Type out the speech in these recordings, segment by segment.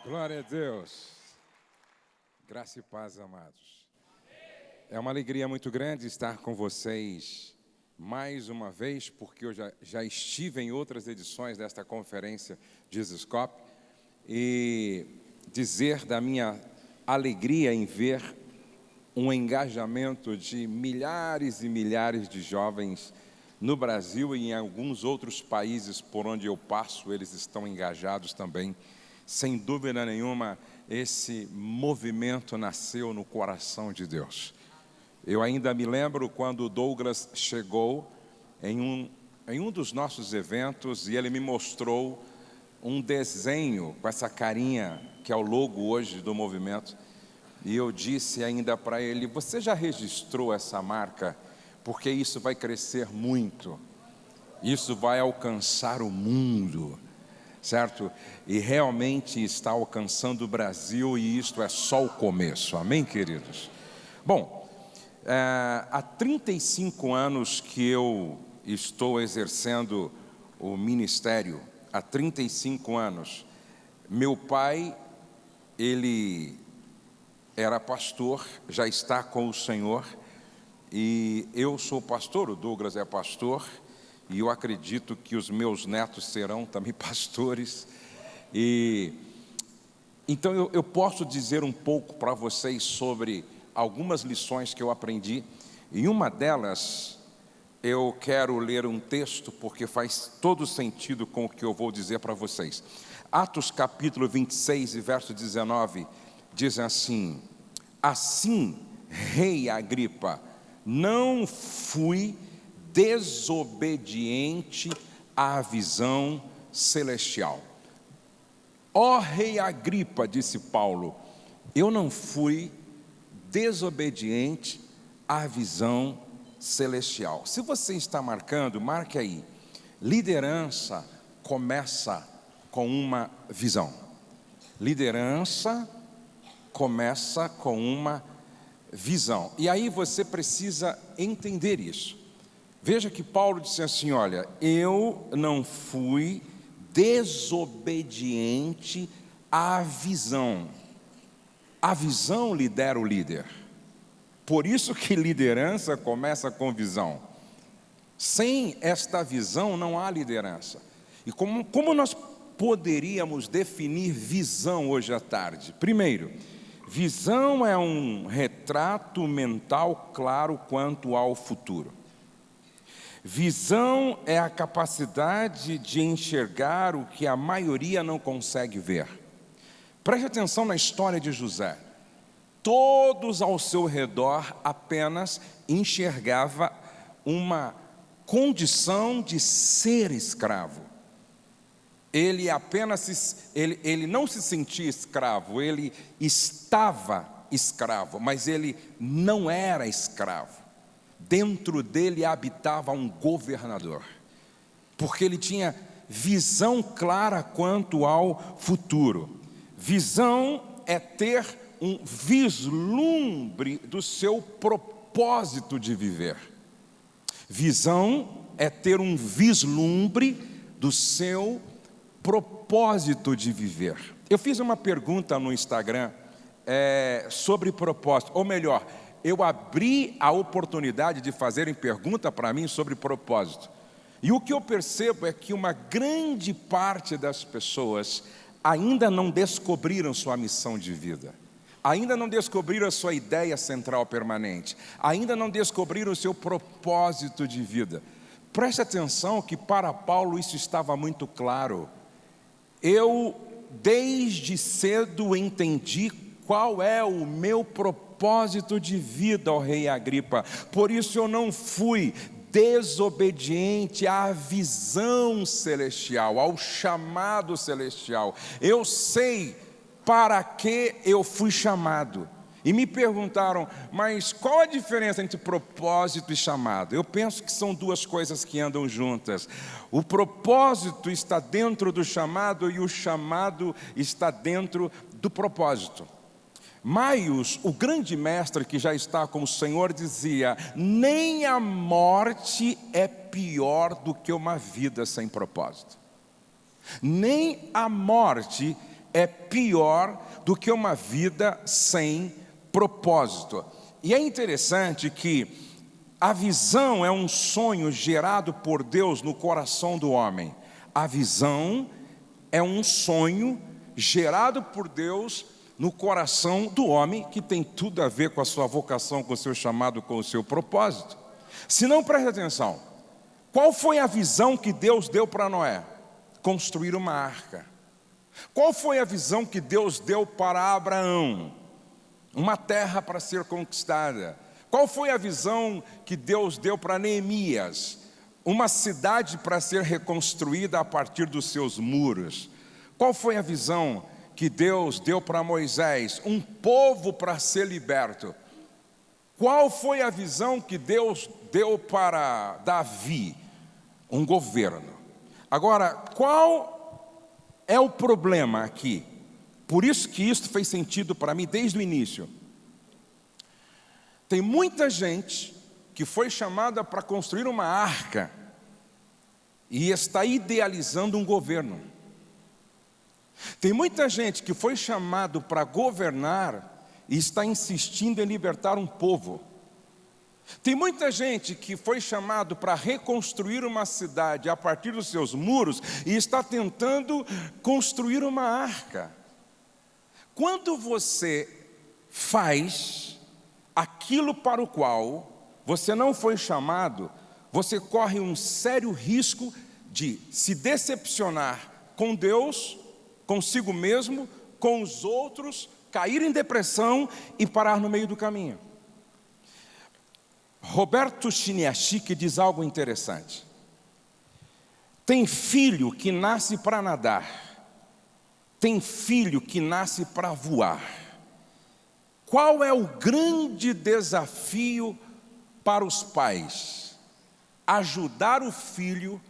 Glória a Deus. Graça e paz, amados. É uma alegria muito grande estar com vocês mais uma vez, porque eu já estive em outras edições desta conferência Jesus Cop, e dizer da minha alegria em ver um engajamento de milhares e milhares de jovens no Brasil e em alguns outros países por onde eu passo, eles estão engajados também. Sem dúvida nenhuma, esse movimento nasceu no coração de Deus. Eu ainda me lembro quando o Douglas chegou em um dos nossos eventos e ele me mostrou um desenho com essa carinha, que é o logo hoje do movimento. E eu disse ainda para ele: você já registrou essa marca? Porque isso vai crescer muito. Isso vai alcançar o mundo. Certo? E realmente está alcançando o Brasil, e isto é só o começo, amém, queridos? Bom, há 35 anos que eu estou exercendo o ministério, há 35 anos. Meu pai, ele era pastor, já está com o Senhor, e eu sou pastor, o Douglas é pastor, e eu acredito que os meus netos serão também pastores. E então eu posso dizer um pouco para vocês sobre algumas lições que eu aprendi. E uma delas, eu quero ler um texto, porque faz todo sentido com o que eu vou dizer para vocês. Atos capítulo 26 e verso 19, diz assim: assim, rei Agripa, não fui desobediente à visão celestial. Ó rei Agripa, disse Paulo, eu não fui desobediente à visão celestial. Se você está marcando, marque aí. Liderança começa com uma visão. Liderança começa com uma visão. E aí você precisa entender isso. Veja que Paulo disse assim: olha, eu não fui desobediente à visão. A visão lidera o líder. Por isso que liderança começa com visão. Sem esta visão não há liderança. E como nós poderíamos definir visão hoje à tarde? Primeiro, visão é um retrato mental claro quanto ao futuro. Visão é a capacidade de enxergar o que a maioria não consegue ver. Preste atenção na história de José. Todos ao seu redor apenas enxergavam uma condição de ser escravo. Ele não se sentia escravo, ele estava escravo, mas ele não era escravo. Dentro dele habitava um governador, porque ele tinha visão clara quanto ao futuro. Visão é ter um vislumbre do seu propósito de viver. Visão é ter um vislumbre do seu propósito de viver. Eu fiz uma pergunta no Instagram sobre propósito, ou melhor, eu abri a oportunidade de fazerem pergunta para mim sobre propósito. E o que eu percebo é que uma grande parte das pessoas ainda não descobriram sua missão de vida. Ainda não descobriram a sua ideia central permanente. Ainda não descobriram o seu propósito de vida. Preste atenção que para Paulo isso estava muito claro. Eu desde cedo entendi qual é o meu propósito de vida, ó rei Agripa. Por isso eu não fui desobediente à visão celestial, ao chamado celestial. Eu sei para que eu fui chamado. E me perguntaram, mas qual a diferença entre propósito e chamado? Eu penso que são duas coisas que andam juntas. O propósito está dentro do chamado e o chamado está dentro do propósito. Maius, o grande mestre que já está com o Senhor, dizia: nem a morte é pior do que uma vida sem propósito. Nem a morte é pior do que uma vida sem propósito. E é interessante que a visão é um sonho gerado por Deus no coração do homem. A visão é um sonho gerado por Deus no coração do homem, que tem tudo a ver com a sua vocação, com o seu chamado, com o seu propósito. Se não, preste atenção. Qual foi a visão que Deus deu para Noé? Construir uma arca. Qual foi a visão que Deus deu para Abraão? Uma terra para ser conquistada. Qual foi a visão que Deus deu para Neemias? Uma cidade para ser reconstruída a partir dos seus muros. Qual foi a visão que Deus deu para Moisés? Um povo para ser liberto. Qual foi a visão que Deus deu para Davi? Um governo. Agora, qual é o problema aqui? Por isso que isso fez sentido para mim desde o início. Tem muita gente que foi chamada para construir uma arca e está idealizando um governo. Tem muita gente que foi chamado para governar e está insistindo em libertar um povo. Tem muita gente que foi chamado para reconstruir uma cidade a partir dos seus muros e está tentando construir uma arca. Quando você faz aquilo para o qual você não foi chamado, você corre um sério risco de se decepcionar com Deus, consigo mesmo, com os outros, cair em depressão e parar no meio do caminho. Roberto Chiniachik diz algo interessante. Tem filho que nasce para nadar, tem filho que nasce para voar. Qual é o grande desafio para os pais? Ajudar o filho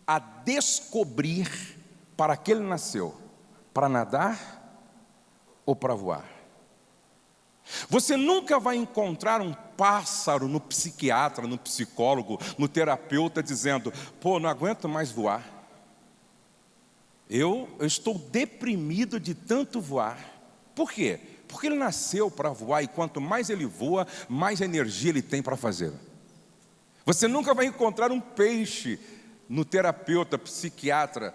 a descobrir para que ele nasceu, para nadar ou para voar. Você nunca vai encontrar um pássaro no psiquiatra, no psicólogo, no terapeuta dizendo: pô, não aguento mais voar. Eu estou deprimido de tanto voar. Por quê? Porque ele nasceu para voar e quanto mais ele voa, mais energia ele tem para fazer. Você nunca vai encontrar um peixe no terapeuta, psiquiatra.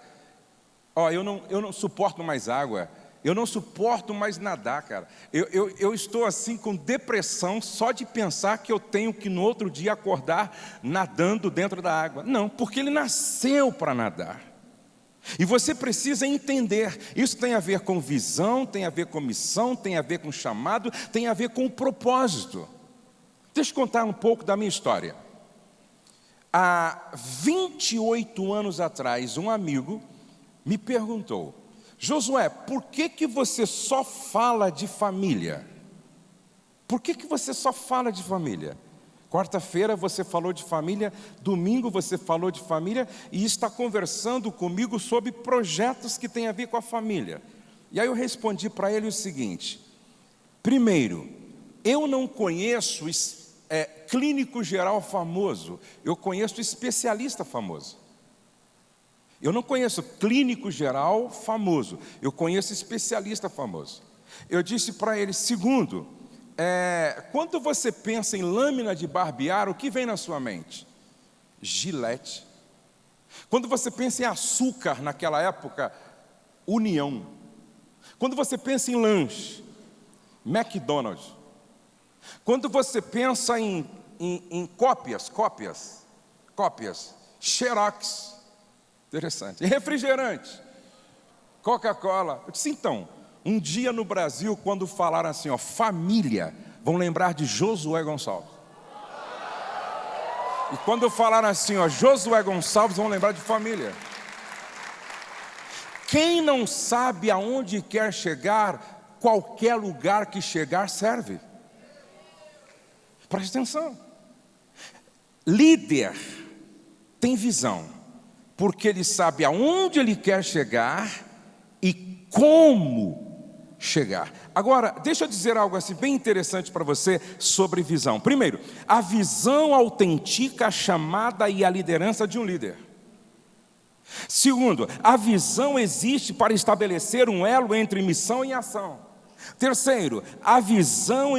Eu não suporto mais água. Eu não suporto mais nadar, cara. Eu estou assim com depressão só de pensar que eu tenho que no outro dia acordar nadando dentro da água. Não, porque ele nasceu para nadar. E você precisa entender, isso tem a ver com visão, tem a ver com missão, tem a ver com chamado, tem a ver com propósito. Deixa eu contar um pouco da minha história. Há 28 anos atrás, um amigo me perguntou: Josué, por que você só fala de família? Por que você só fala de família? Quarta-feira você falou de família, domingo você falou de família e está conversando comigo sobre projetos que têm a ver com a família. E aí eu respondi para ele o seguinte: primeiro, eu não conheço clínico geral famoso, eu conheço especialista famoso. Eu não conheço clínico geral famoso, eu conheço especialista famoso. Eu disse para ele: segundo, quando você pensa em lâmina de barbear, o que vem na sua mente? Gillette. Quando você pensa em açúcar naquela época, União. Quando você pensa em lanche, McDonald's. Quando você pensa em cópias, Xerox. Interessante. E refrigerante, Coca-Cola. Eu disse: então, um dia no Brasil, quando falaram assim, família, vão lembrar de Josué Gonçalves. E quando falaram assim, Josué Gonçalves, vão lembrar de família. Quem não sabe aonde quer chegar, qualquer lugar que chegar serve. Preste atenção. Líder tem visão, porque ele sabe aonde ele quer chegar e como chegar. Agora, deixa eu dizer algo assim bem interessante para você sobre visão. Primeiro, a visão autentica a chamada e a liderança de um líder. Segundo, a visão existe para estabelecer um elo entre missão e ação. Terceiro, a visão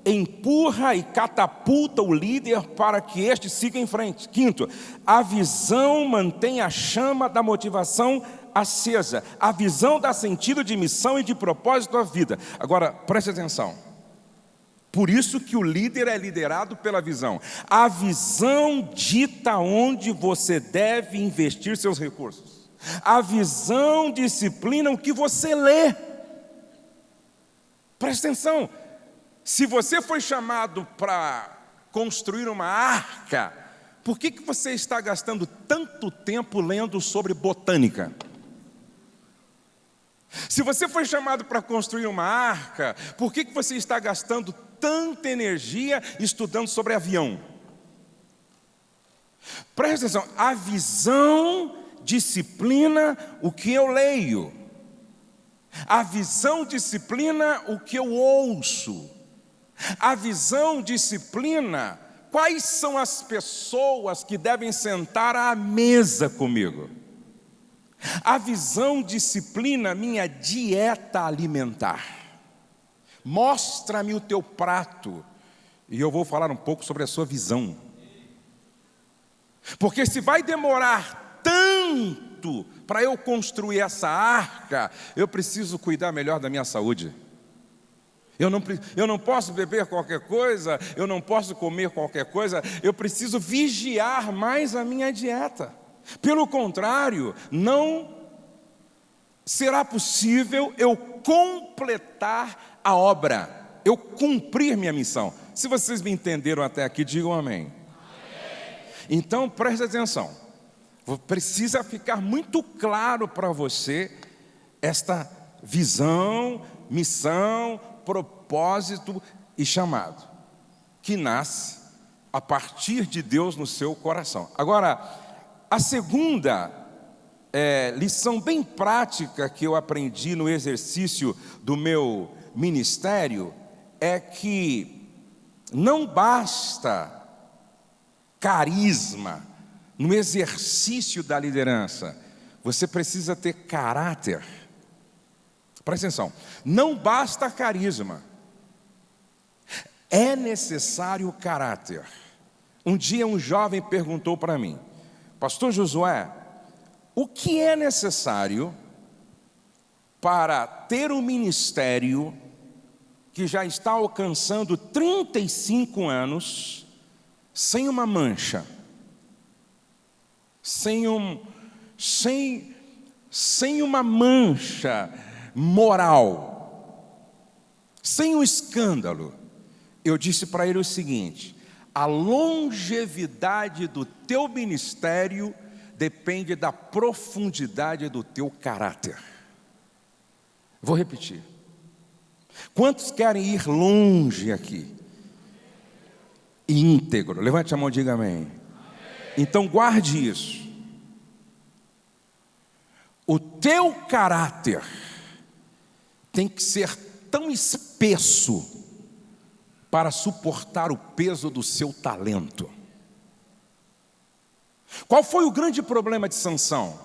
empurra e catapulta o líder para que este siga em frente. Quinto, a visão mantém a chama da motivação acesa. A visão dá sentido de missão e de propósito à vida. Agora, preste atenção. Por isso que o líder é liderado pela visão. A visão dita onde você deve investir seus recursos. A visão disciplina o que você lê. Preste atenção. Se você foi chamado para construir uma arca, por que você está gastando tanto tempo lendo sobre botânica? Se você foi chamado para construir uma arca, por que você está gastando tanta energia estudando sobre avião? Presta atenção, a visão disciplina o que eu leio. A visão disciplina o que eu ouço. A visão disciplina quais são as pessoas que devem sentar à mesa comigo. A visão disciplina minha dieta alimentar. Mostra-me o teu prato e eu vou falar um pouco sobre a sua visão. Porque se vai demorar tanto para eu construir essa arca, eu preciso cuidar melhor da minha saúde. Eu não posso beber qualquer coisa, eu não posso comer qualquer coisa, eu preciso vigiar mais a minha dieta. Pelo contrário, não será possível eu completar a obra, eu cumprir minha missão. Se vocês me entenderam até aqui, digam amém. Então, preste atenção. Precisa ficar muito claro para você esta visão, missão, propósito e chamado, que nasce a partir de Deus no seu coração. Agora, a segunda lição bem prática que eu aprendi no exercício do meu ministério é que não basta carisma no exercício da liderança, você precisa ter caráter. Presta atenção, não basta carisma, é necessário caráter. Um dia um jovem perguntou para mim: Pastor Josué, o que é necessário para ter um ministério que já está alcançando 35 anos, sem uma mancha, sem uma mancha moral, sem um escândalo? Eu disse para ele o seguinte: a longevidade do teu ministério depende da profundidade do teu caráter. Vou repetir. Quantos querem ir longe aqui? Íntegro. Levante a mão e diga amém. Então guarde isso. O teu caráter tem que ser tão espesso para suportar o peso do seu talento. Qual foi o grande problema de Sansão?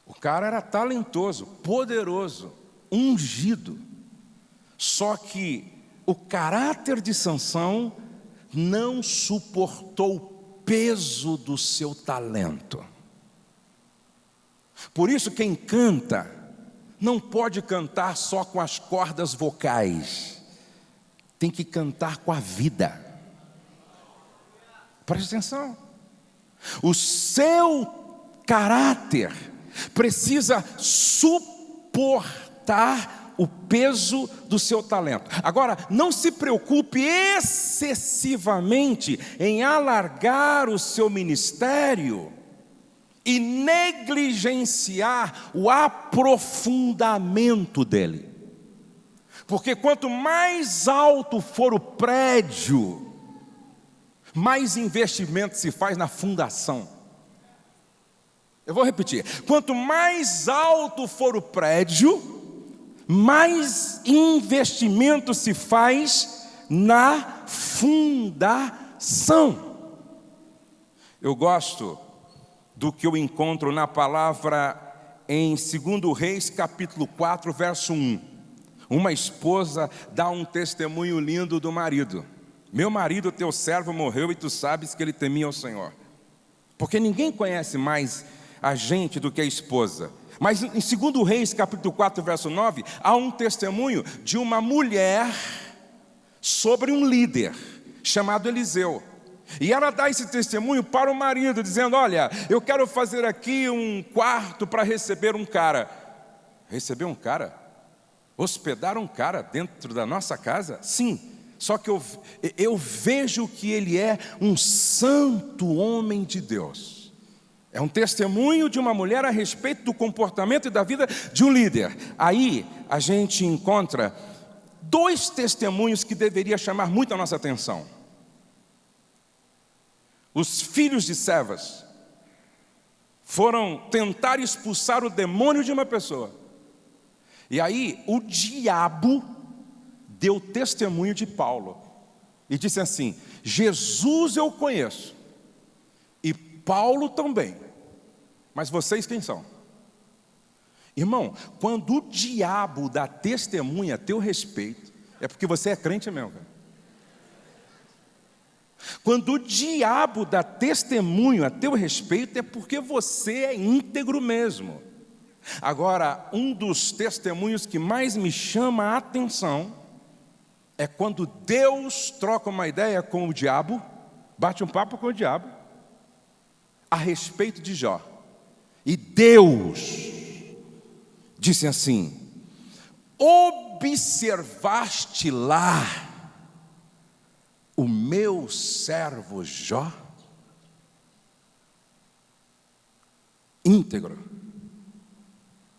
O cara era talentoso, poderoso, ungido. Só que o caráter de Sansão não suportou o peso do seu talento. Por isso quem canta não pode cantar só com as cordas vocais, tem que cantar com a vida. Preste atenção. O seu caráter precisa suportar o peso do seu talento. Agora, não se preocupe excessivamente em alargar o seu ministério e negligenciar o aprofundamento dele. Porque quanto mais alto for o prédio, mais investimento se faz na fundação. Eu vou repetir. Quanto mais alto for o prédio, mais investimento se faz na fundação. Eu gosto do que eu encontro na palavra em 2 Reis, capítulo 4, verso 1. Uma esposa dá um testemunho lindo do marido. Meu marido, teu servo, morreu e tu sabes que ele temia ao Senhor. Porque ninguém conhece mais a gente do que a esposa. Mas em 2 Reis, capítulo 4, verso 9, há um testemunho de uma mulher sobre um líder chamado Eliseu. E ela dá esse testemunho para o marido, dizendo: olha, eu quero fazer aqui um quarto para receber um cara. Receber um cara? Hospedar um cara dentro da nossa casa? Sim, só que eu vejo que ele é um santo homem de Deus. É um testemunho de uma mulher a respeito do comportamento e da vida de um líder. Aí a gente encontra dois testemunhos que deveriam chamar muito a nossa atenção. Os filhos de Sevas foram tentar expulsar o demônio de uma pessoa. E aí o diabo deu testemunho de Paulo e disse assim: Jesus eu conheço e Paulo também, mas vocês quem são? Irmão, quando o diabo dá testemunho a teu respeito, é porque você é crente mesmo, cara. Quando o diabo dá testemunho a teu respeito, é porque você é íntegro mesmo. Agora, um dos testemunhos que mais me chama a atenção é quando Deus troca uma ideia com o diabo, bate um papo com o diabo, a respeito de Jó. E Deus disse assim: observaste lá o meu servo Jó? Íntegro,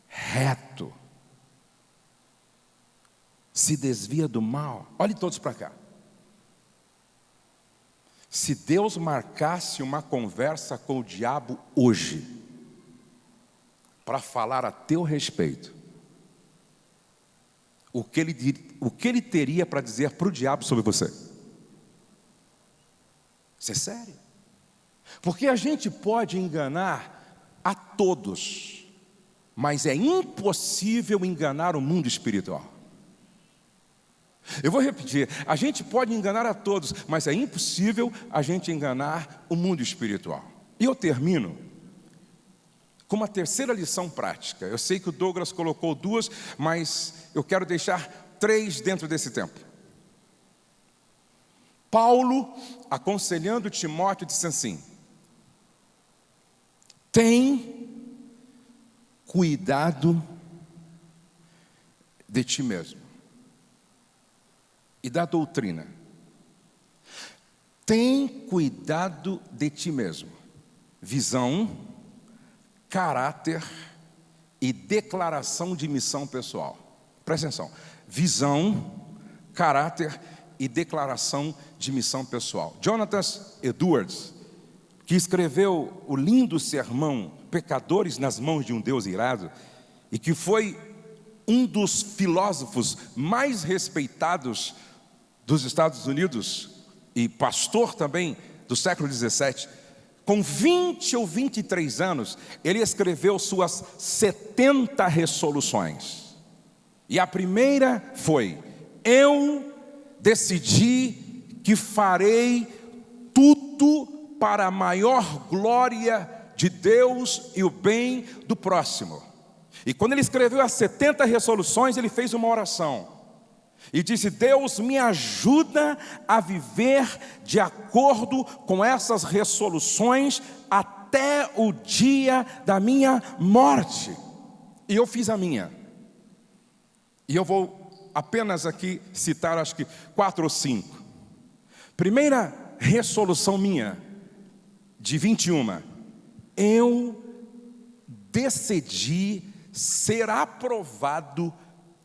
reto, se desvia do mal. Olhem todos para cá. Se Deus marcasse uma conversa com o diabo hoje, para falar a teu respeito, o que ele teria para dizer para o diabo sobre você? Isso é sério. Porque a gente pode enganar a todos, mas é impossível enganar o mundo espiritual. Eu vou repetir: a gente pode enganar a todos, mas é impossível a gente enganar o mundo espiritual. E eu termino com uma terceira lição prática. Eu sei que o Douglas colocou duas, mas eu quero deixar três dentro desse tempo. Paulo, aconselhando Timóteo, disse assim: tem cuidado de ti mesmo e da doutrina. Tem cuidado de ti mesmo. Visão, caráter e declaração de missão pessoal. Presta atenção. Visão, caráter e declaração de missão pessoal. Jonathan Edwards, que escreveu o lindo sermão Pecadores nas Mãos de um Deus Irado, e que foi um dos filósofos mais respeitados dos Estados Unidos e pastor também do século 17, com 20 ou 23 anos, ele escreveu suas 70 resoluções. E a primeira foi: eu decidi que farei tudo para a maior glória de Deus e o bem do próximo. E quando ele escreveu as 70 resoluções, ele fez uma oração e disse: Deus, me ajuda a viver de acordo com essas resoluções até o dia da minha morte. E eu fiz a minha. E eu vou apenas aqui citar, acho que 4 ou 5. Primeira resolução minha, de 21. Eu decidi ser aprovado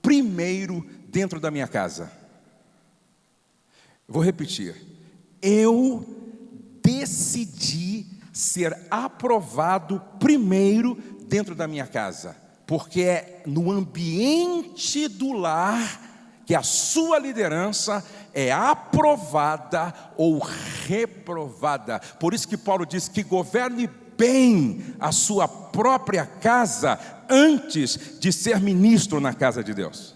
primeiro dentro da minha casa. Vou repetir. Eu decidi ser aprovado primeiro dentro da minha casa, porque é no ambiente do lar que a sua liderança é aprovada ou reprovada. Por isso que Paulo diz que governe bem a sua própria casa antes de ser ministro na casa de Deus.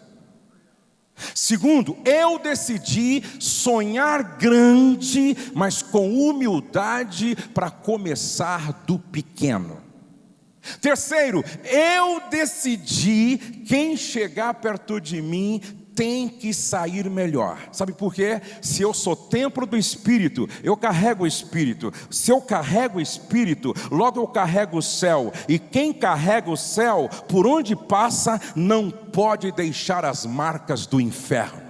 Segundo, eu decidi sonhar grande, mas com humildade, para começar do pequeno. Terceiro, eu decidi quem chegar perto de mim tem que sair melhor. Sabe por quê? Se eu sou templo do Espírito, eu carrego o Espírito. Se eu carrego o Espírito, logo eu carrego o céu. E quem carrega o céu, por onde passa, não pode deixar as marcas do inferno.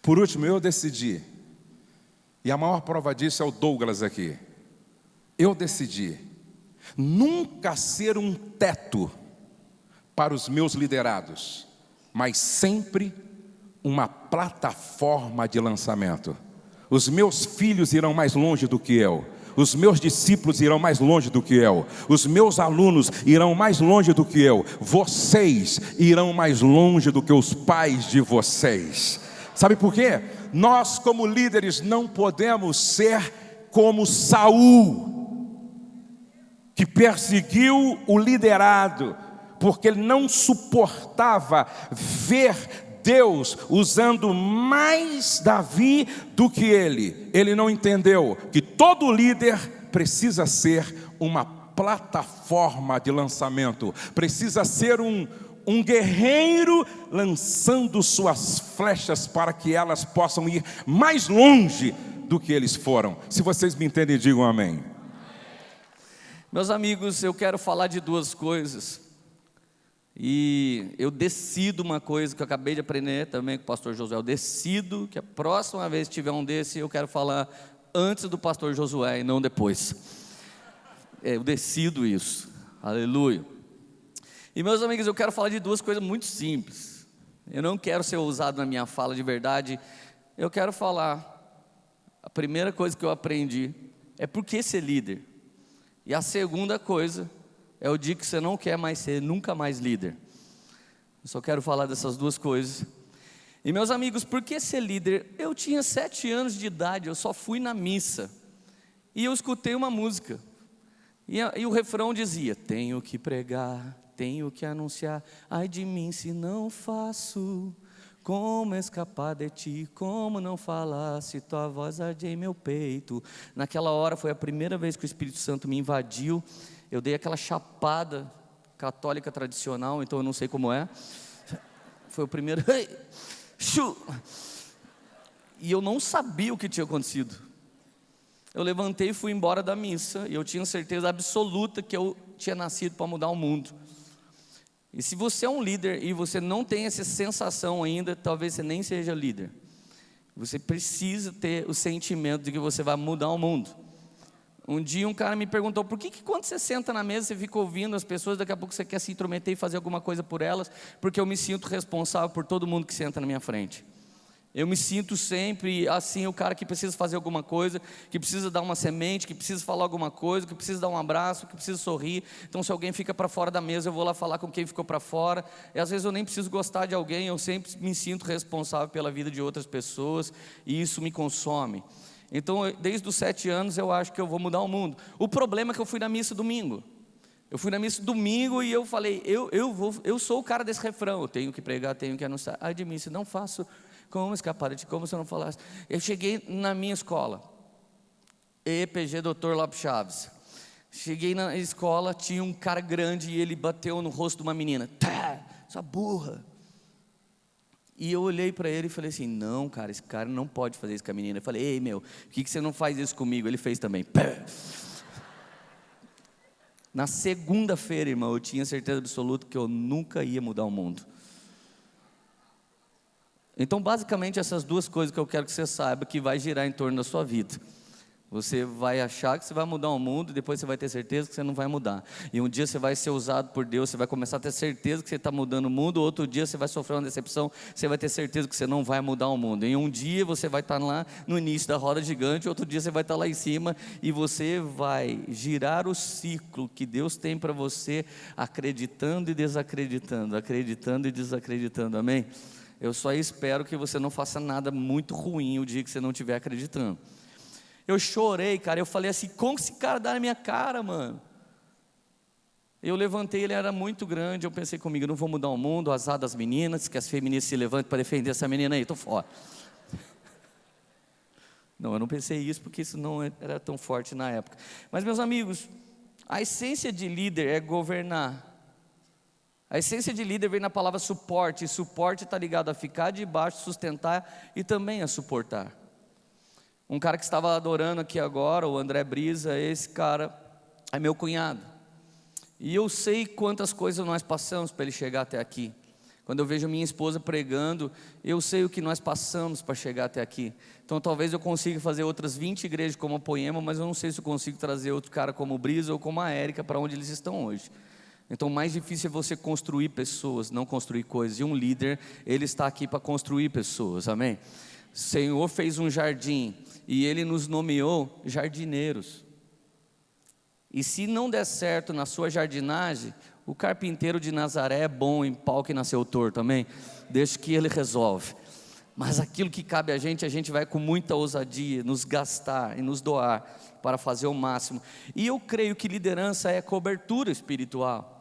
Por último, eu decidi, e a maior prova disso é o Douglas aqui. Eu decidi nunca ser um teto para os meus liderados, mas sempre uma plataforma de lançamento. Os meus filhos irão mais longe do que eu. Os meus discípulos irão mais longe do que eu. Os meus alunos irão mais longe do que eu. Vocês irão mais longe do que os pais de vocês. Sabe por quê? Nós, como líderes, não podemos ser como Saul, que perseguiu o liderado, porque ele não suportava ver Deus usando mais Davi do que ele. Ele não entendeu que todo líder precisa ser uma plataforma de lançamento, precisa ser um guerreiro lançando suas flechas para que elas possam ir mais longe do que eles foram. Se vocês me entendem, digam amém. Meus amigos, eu quero falar de duas coisas. E eu decido uma coisa que eu acabei de aprender também com o pastor Josué. Eu decido que a próxima vez que tiver um desse, eu quero falar antes do pastor Josué e não depois. Eu decido isso. Aleluia. E meus amigos, eu quero falar de duas coisas muito simples. Eu não quero ser ousado na minha fala de verdade. Eu quero falar, a primeira coisa que eu aprendi é por que ser líder. E a segunda coisa é o dia que você não quer mais ser nunca mais líder. Eu só quero falar dessas duas coisas. E meus amigos, por que ser líder? Eu tinha 7 anos de idade, eu só fui na missa. E eu escutei uma música. E o refrão dizia: tenho que pregar, tenho que anunciar, ai de mim se não faço. Como escapar de ti, como não falar, se tua voz arde em meu peito. Naquela hora foi a primeira vez que o Espírito Santo me invadiu. Eu dei aquela chapada católica tradicional, então eu não sei como é. Foi o primeiro. E eu não sabia o que tinha acontecido. Eu levantei e fui embora da missa. E eu tinha certeza absoluta que eu tinha nascido para mudar o mundo. E se você é um líder e você não tem essa sensação ainda, talvez você nem seja líder. Você precisa ter o sentimento de que você vai mudar o mundo. Um dia um cara me perguntou: por que quando você senta na mesa, você fica ouvindo as pessoas, daqui a pouco você quer se intrometer e fazer alguma coisa por elas? Porque eu me sinto responsável por todo mundo que senta na minha frente. Eu me sinto sempre assim, o cara que precisa fazer alguma coisa, que precisa dar uma semente, que precisa falar alguma coisa, que precisa dar um abraço, que precisa sorrir. Então se alguém fica para fora da mesa, eu vou lá falar com quem ficou para fora. E às vezes eu nem preciso gostar de alguém, eu sempre me sinto responsável pela vida de outras pessoas. E isso me consome. Então desde os 7 anos eu acho que eu vou mudar o mundo. O problema é que eu fui na missa domingo. Eu fui na missa domingo e eu falei, eu sou o cara desse refrão. Eu tenho que pregar, tenho que anunciar. Ai de mim, se não faço, como escapar de ti, como se eu não falasse. Eu cheguei na minha escola, EPG Dr. Lopes Chaves. Cheguei na escola, tinha um cara grande e ele bateu no rosto de uma menina. Tá, essa burra. E eu olhei para ele e falei assim: não, cara, esse cara não pode fazer isso com a menina. Eu falei: ei, meu, por que você não faz isso comigo? Ele fez também. Pá. Na segunda-feira, irmão, eu tinha certeza absoluta que eu nunca ia mudar o mundo. Então, basicamente, essas duas coisas que eu quero que você saiba que vai girar em torno da sua vida. Você vai achar que você vai mudar o mundo, e depois você vai ter certeza que você não vai mudar. E um dia você vai ser usado por Deus, você vai começar a ter certeza que você está mudando o mundo. Outro dia você vai sofrer uma decepção, você vai ter certeza que você não vai mudar o mundo. E um dia você vai estar lá no início da roda gigante, outro dia você vai estar lá em cima, e você vai girar o ciclo que Deus tem para você, acreditando e desacreditando, acreditando e desacreditando, amém? Eu só espero que você não faça nada muito ruim o dia que você não estiver acreditando. Eu chorei, cara. Eu falei assim: como que esse cara dá na minha cara, mano? Eu levantei, ele era muito grande. Eu pensei comigo: eu não vou mudar o mundo, azar das meninas, que as feministas se levantem para defender essa menina aí, estou fora. Não, eu não pensei isso, porque isso não era tão forte na época. Mas, meus amigos, a essência de líder é governar. A essência de líder vem na palavra suporte, e suporte está ligado a ficar debaixo, sustentar e também a suportar. Um cara que estava adorando aqui agora, o André Brisa, esse cara é meu cunhado. E eu sei quantas coisas nós passamos para ele chegar até aqui. Quando eu vejo minha esposa pregando, eu sei o que nós passamos para chegar até aqui. Então talvez eu consiga fazer outras 20 igrejas como a Poema, mas eu não sei se eu consigo trazer outro cara como o Brisa ou como a Érica para onde eles estão hoje. Então o mais difícil é você construir pessoas, não construir coisas. E um líder, ele está aqui para construir pessoas, amém? O Senhor fez um jardim e Ele nos nomeou jardineiros. E se não der certo na sua jardinagem, o carpinteiro de Nazaré é bom em pau que nasceu torto, amém? Deixa que ele resolve. Mas aquilo que cabe a gente vai com muita ousadia nos gastar e nos doar para fazer o máximo. E eu creio que liderança é cobertura espiritual.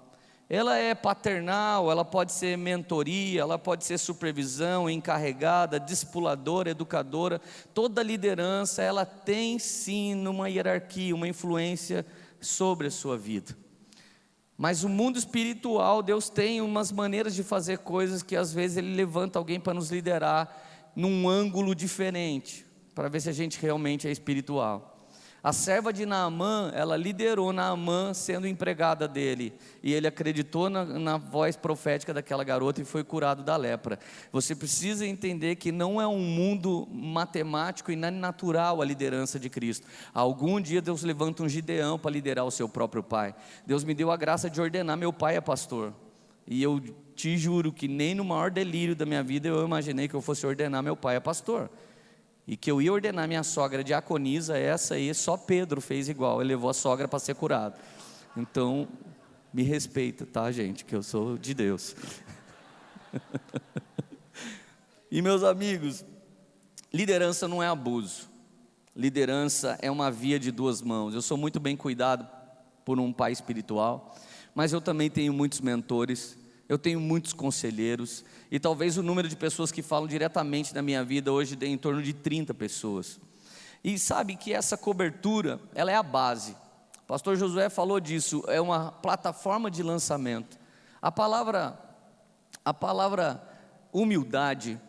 Ela é paternal, ela pode ser mentoria, ela pode ser supervisão, encarregada, discipuladora, educadora. Toda liderança, ela tem sim uma hierarquia, uma influência sobre a sua vida. Mas o mundo espiritual, Deus tem umas maneiras de fazer coisas que às vezes Ele levanta alguém para nos liderar num ângulo diferente, para ver se a gente realmente é espiritual. A serva de Naamã, ela liderou Naamã sendo empregada dele, e ele acreditou na voz profética daquela garota e foi curado da lepra. Você precisa entender que não é um mundo matemático e não é natural a liderança de Cristo. Algum dia Deus levanta um Gideão para liderar o seu próprio pai. Deus me deu a graça de ordenar, meu pai é pastor, e eu te juro que nem no maior delírio da minha vida eu imaginei que eu fosse ordenar meu pai a pastor. E que eu ia ordenar minha sogra diaconisa, essa aí só Pedro fez igual, ele levou a sogra para ser curado. Então, me respeita, tá, gente, que eu sou de Deus. E meus amigos, liderança não é abuso, liderança é uma via de duas mãos. Eu sou muito bem cuidado por um pai espiritual, mas eu também tenho muitos mentores, eu tenho muitos conselheiros, e talvez o número de pessoas que falam diretamente na minha vida hoje dê em torno de 30 pessoas. E sabe que essa cobertura, ela é a base. O pastor Josué falou disso, é uma plataforma de lançamento. A palavra humildade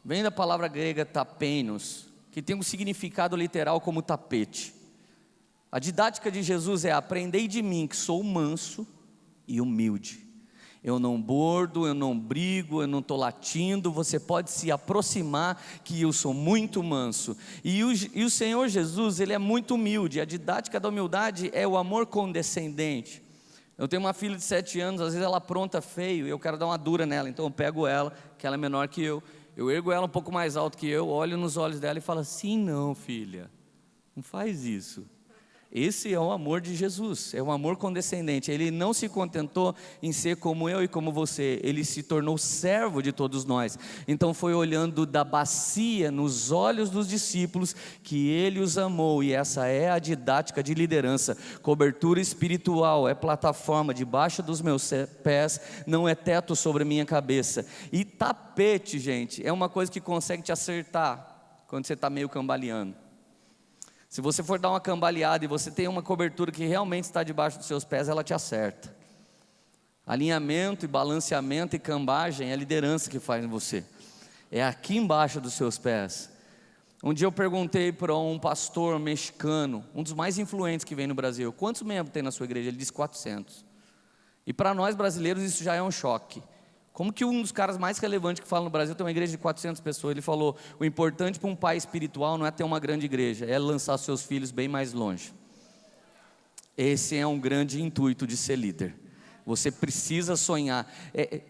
vem da palavra grega tapeinos, que tem um significado literal como tapete. A didática de Jesus é: aprendei de mim que sou manso e humilde. Eu não bordo, eu não brigo, eu não estou latindo. Você pode se aproximar que eu sou muito manso. E o Senhor Jesus, Ele é muito humilde. A didática da humildade é o amor condescendente. Eu tenho uma filha de 7 anos, às vezes ela apronta feio e eu quero dar uma dura nela. Então eu pego ela, que ela é menor que eu ergo ela um pouco mais alto que eu, olho nos olhos dela e falo assim: não, filha, não faz isso. Esse é o amor de Jesus, é um amor condescendente. Ele não se contentou em ser como eu e como você, Ele se tornou servo de todos nós. Então foi olhando da bacia nos olhos dos discípulos que Ele os amou. E essa é a didática de liderança. Cobertura espiritual é plataforma debaixo dos meus pés, não é teto sobre a minha cabeça. E tapete, gente, é uma coisa que consegue te acertar quando você está meio cambaleando. Se você for dar uma cambaleada e você tem uma cobertura que realmente está debaixo dos seus pés, ela te acerta. Alinhamento e balanceamento e cambagem é a liderança que faz em você. É aqui embaixo dos seus pés. Um dia eu perguntei para um pastor mexicano, um dos mais influentes que vem no Brasil: quantos membros tem na sua igreja? Ele disse 400. E para nós brasileiros isso já é um choque. Como que um dos caras mais relevantes que fala no Brasil tem uma igreja de 400 pessoas? Ele falou: o importante para um pai espiritual não é ter uma grande igreja, é lançar seus filhos bem mais longe. Esse é um grande intuito de ser líder. Você precisa sonhar.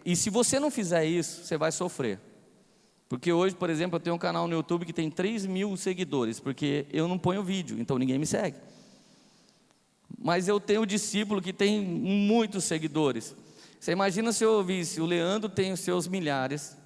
E se você não fizer isso, você vai sofrer. Porque hoje, por exemplo, eu tenho um canal no YouTube que tem 3.000 seguidores, porque eu não ponho vídeo, então ninguém me segue. Mas eu tenho um discípulo que tem muitos seguidores. Você imagina se eu ouvisse: o Leandro tem os seus milhares,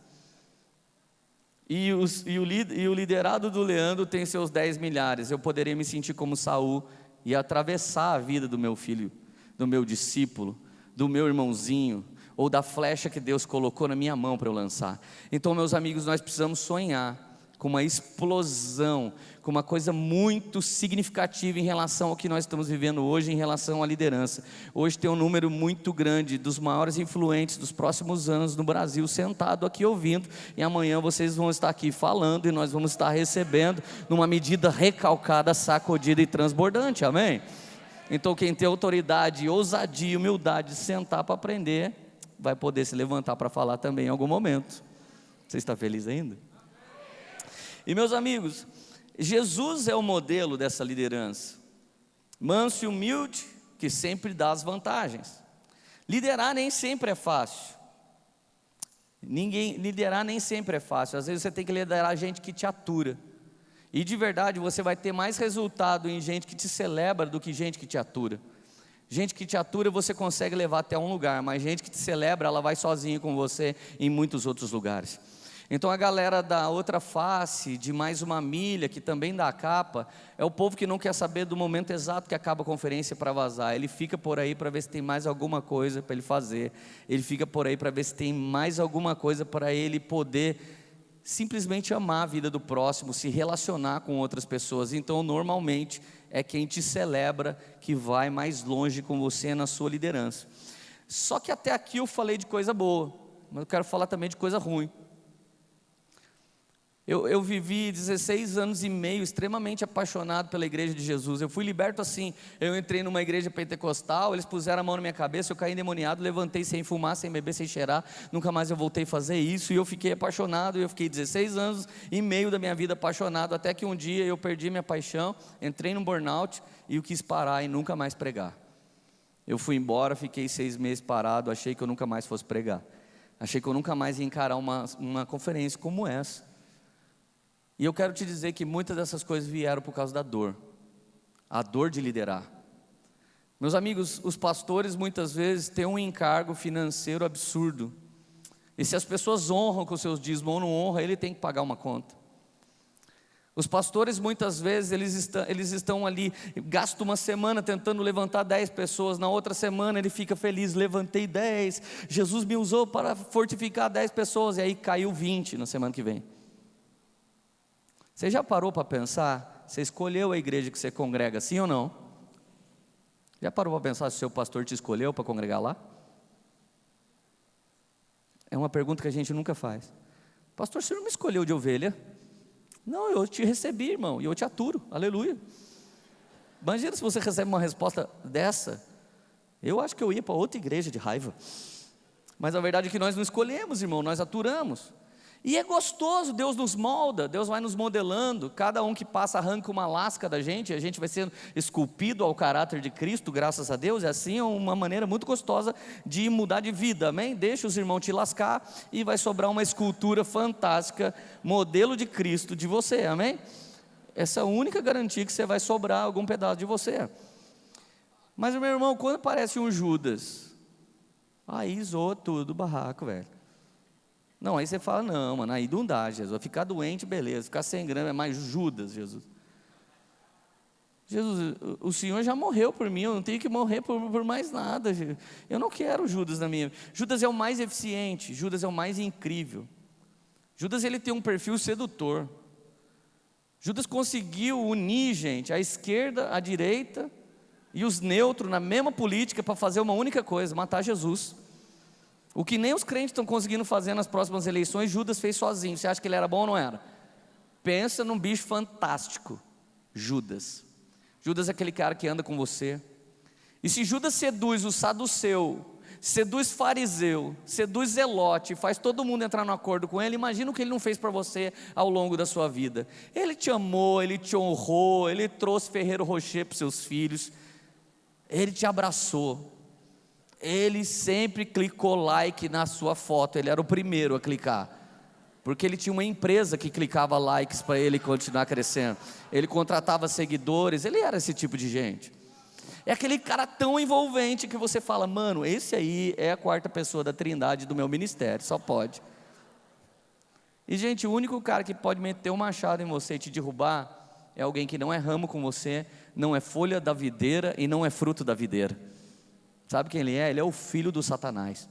E o liderado do Leandro tem seus 10 milhares. Eu poderia me sentir como Saul e atravessar a vida do meu filho, do meu discípulo, do meu irmãozinho, ou da flecha que Deus colocou na minha mão para eu lançar. Então, meus amigos, nós precisamos sonhar com uma explosão, com uma coisa muito significativa em relação ao que nós estamos vivendo hoje, em relação à liderança. Hoje tem um número muito grande dos maiores influentes dos próximos anos no Brasil, sentado aqui ouvindo, e amanhã vocês vão estar aqui falando, e nós vamos estar recebendo, numa medida recalcada, sacudida e transbordante, amém? Então quem tem autoridade, ousadia e humildade de sentar para aprender, vai poder se levantar para falar também em algum momento. Você está feliz ainda? E meus amigos, Jesus é o modelo dessa liderança, manso e humilde, que sempre dá as vantagens. Liderar nem sempre é fácil. Liderar nem sempre é fácil. Às vezes você tem que liderar gente que te atura. E de verdade você vai ter mais resultado em gente que te celebra do que gente que te atura. Gente que te atura você consegue levar até um lugar, mas gente que te celebra, ela vai sozinha com você em muitos outros lugares. Então a galera da outra face, de mais uma milha, que também dá a capa, é o povo que não quer saber do momento exato que acaba a conferência para vazar. Ele fica por aí para ver se tem mais alguma coisa para ele fazer. Ele fica por aí para ver se tem mais alguma coisa para ele poder simplesmente amar a vida do próximo, se relacionar com outras pessoas. Então normalmente é quem te celebra que vai mais longe com você na sua liderança. Só que até aqui eu falei de coisa boa, mas eu quero falar também de coisa ruim. Eu vivi 16 anos e meio extremamente apaixonado pela igreja de Jesus. Eu fui liberto assim. Eu entrei numa igreja pentecostal, eles puseram a mão na minha cabeça, eu caí endemoniado, levantei sem fumar, sem beber, sem cheirar. Nunca mais eu voltei a fazer isso. E eu fiquei apaixonado. Eu fiquei 16 anos e meio da minha vida apaixonado, até que um dia eu perdi minha paixão, entrei num burnout e eu quis parar e nunca mais pregar. Eu fui embora, fiquei 6 meses parado, achei que eu nunca mais fosse pregar. Achei que eu nunca mais ia encarar uma conferência como essa. E eu quero te dizer que muitas dessas coisas vieram por causa da dor. A dor de liderar. Meus amigos, os pastores muitas vezes têm um encargo financeiro absurdo. E se as pessoas honram com seus dízimos ou não honram, ele tem que pagar uma conta. Os pastores muitas vezes eles estão ali, gastam uma semana tentando levantar 10 pessoas, na outra semana ele fica feliz, levantei 10, Jesus me usou para fortificar 10 pessoas, e aí caiu 20 na semana que vem. Você já parou para pensar? Você escolheu a igreja que você congrega, sim ou não? Já parou para pensar se o seu pastor te escolheu para congregar lá? É uma pergunta que a gente nunca faz. Pastor, o senhor não me escolheu de ovelha? Não, eu te recebi, irmão, e eu te aturo, aleluia. Imagina se você recebe uma resposta dessa. Eu acho que eu ia para outra igreja de raiva. Mas a verdade é que nós não escolhemos, irmão, nós aturamos. E é gostoso, Deus nos molda, Deus vai nos modelando. Cada um que passa arranca uma lasca da gente, a gente vai sendo esculpido ao caráter de Cristo, graças a Deus. E assim é uma maneira muito gostosa de mudar de vida, amém? Deixa os irmãos te lascar e vai sobrar uma escultura fantástica, modelo de Cristo de você, amém? Essa é a única garantia que você vai sobrar algum pedaço de você. Mas meu irmão, quando aparece um Judas, aí zoa tudo o barraco, velho. Não, aí você fala, não, mano, aí não dá, Jesus, vai ficar doente, beleza, ficar sem grana, é mais Judas, Jesus. Jesus, o Senhor já morreu por mim, eu não tenho que morrer por mais nada, eu não quero Judas na minha. Judas é o mais eficiente, Judas é o mais incrível. Judas, ele tem um perfil sedutor. Judas conseguiu unir, gente, a esquerda, a direita e os neutros na mesma política para fazer uma única coisa, matar Jesus. O que nem os crentes estão conseguindo fazer nas próximas eleições, Judas fez sozinho. Você acha que ele era bom ou não era? Pensa num bicho fantástico, Judas. Judas é aquele cara que anda com você. E se Judas seduz o saduceu, seduz fariseu, seduz zelote, faz todo mundo entrar no acordo com ele, imagina o que ele não fez para você ao longo da sua vida. Ele te amou, ele te honrou, ele trouxe Ferreiro Rocher para os seus filhos, ele te abraçou. Ele sempre clicou like na sua foto, ele era o primeiro a clicar, porque ele tinha uma empresa que clicava likes para ele continuar crescendo, ele contratava seguidores, ele era esse tipo de gente. É aquele cara tão envolvente que você fala, mano, esse aí é a quarta pessoa da trindade do meu ministério, só pode. E gente, o único cara que pode meter um machado em você e te derrubar é alguém que não é ramo com você, não é folha da videira e não é fruto da videira. Sabe quem ele é? Ele é o filho do Satanás.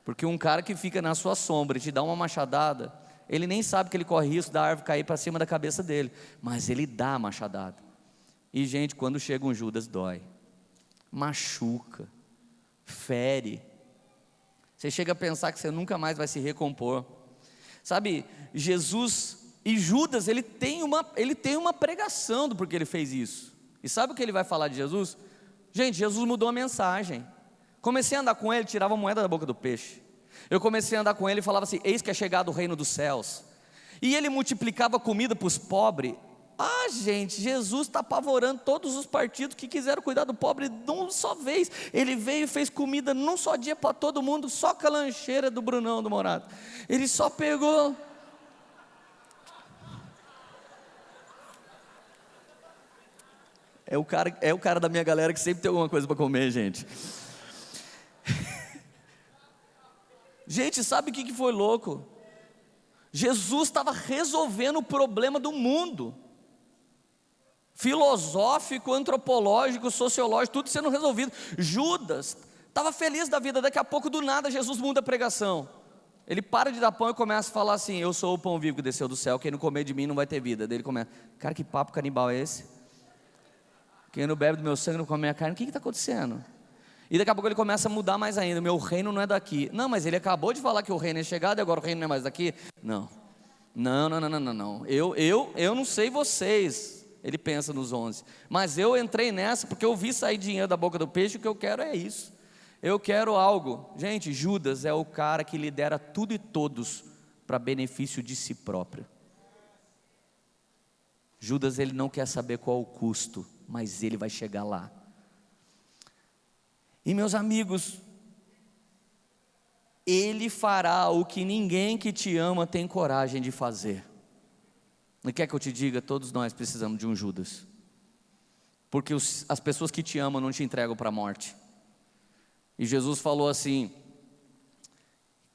Porque um cara que fica na sua sombra e te dá uma machadada, ele nem sabe que ele corre risco da árvore cair para cima da cabeça dele, mas ele dá a machadada. E gente, quando chega um Judas, dói, machuca, fere. Você chega a pensar que você nunca mais vai se recompor. Sabe, Jesus e Judas, ele tem uma pregação do porquê ele fez isso. E sabe o que ele vai falar de Jesus? Gente, Jesus mudou a mensagem. Comecei a andar com ele, tirava a moeda da boca do peixe. Eu comecei a andar com ele e falava assim: eis que é chegado o reino dos céus. E ele multiplicava comida para os pobres. Ah, gente, Jesus está apavorando todos os partidos que quiseram cuidar do pobre de uma só vez. Ele veio e fez comida num só dia para todo mundo, só com a lancheira do Brunão do Morato. Ele só pegou. É o cara da minha galera que sempre tem alguma coisa para comer, gente. Gente, sabe o que foi louco? Jesus estava resolvendo o problema do mundo. Filosófico, antropológico, sociológico, tudo sendo resolvido. Judas estava feliz da vida. Daqui a pouco, do nada, Jesus muda a pregação. Ele para de dar pão e começa a falar assim: eu sou o pão vivo que desceu do céu, quem não comer de mim não vai ter vida. Daí ele começa: cara, que papo canibal é esse? Quem não bebe do meu sangue não come minha carne. O que está acontecendo? E daqui a pouco ele começa a mudar mais ainda: meu reino não é daqui. Não, mas ele acabou de falar que o reino é chegado e agora o reino não é mais daqui. Não. Eu não sei vocês. Ele pensa nos 11, mas eu entrei nessa porque eu vi sair dinheiro da boca do peixe. O que eu quero é isso, eu quero algo. Gente, Judas é o cara que lidera tudo e todos para benefício de si próprio. Judas, ele não quer saber qual o custo, mas ele vai chegar lá. E meus amigos, ele fará o que ninguém que te ama tem coragem de fazer. E quer que eu te diga, todos nós precisamos de um Judas, porque as pessoas que te amam não te entregam para a morte. E Jesus falou assim,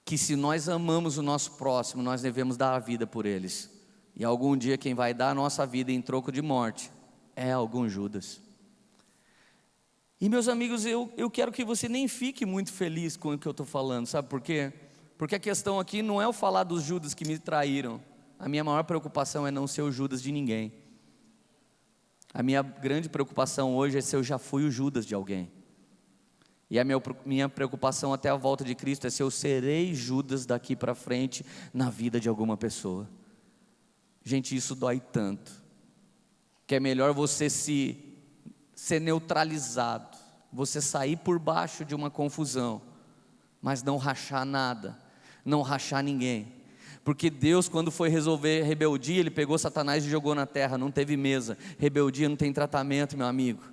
que se nós amamos o nosso próximo, nós devemos dar a vida por eles. E algum dia quem vai dar a nossa vida em troco de morte é algum Judas. E meus amigos, eu quero que você nem fique muito feliz com o que eu estou falando, sabe por quê? Porque a questão aqui não é eu falar dos Judas que me traíram. A minha maior preocupação é não ser o Judas de ninguém. A minha grande preocupação hoje é se eu já fui o Judas de alguém. E a minha preocupação até a volta de Cristo é se eu serei Judas daqui para frente na vida de alguma pessoa. Gente, isso dói tanto, que é melhor você ser neutralizado, você sair por baixo de uma confusão, mas não rachar nada, não rachar ninguém. Porque Deus, quando foi resolver rebeldia, Ele pegou Satanás e jogou na terra, não teve mesa. Rebeldia não tem tratamento, meu amigo.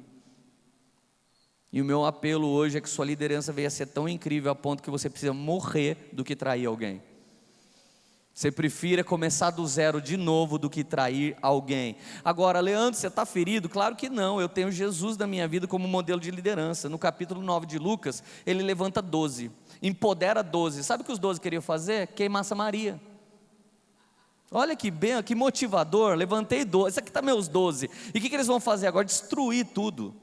E o meu apelo hoje é que sua liderança venha a ser tão incrível a ponto que você precisa morrer do que trair alguém. Você prefira começar do zero de novo do que trair alguém. Agora, Leandro, você está ferido? Claro que não, eu tenho Jesus na minha vida como modelo de liderança. No capítulo 9 de Lucas, ele levanta 12, empodera 12. Sabe o que os 12 queriam fazer? Queimar Samaria. Olha que bem, que motivador, levantei 12, isso aqui está meus 12. E o que eles vão fazer agora? Destruir tudo.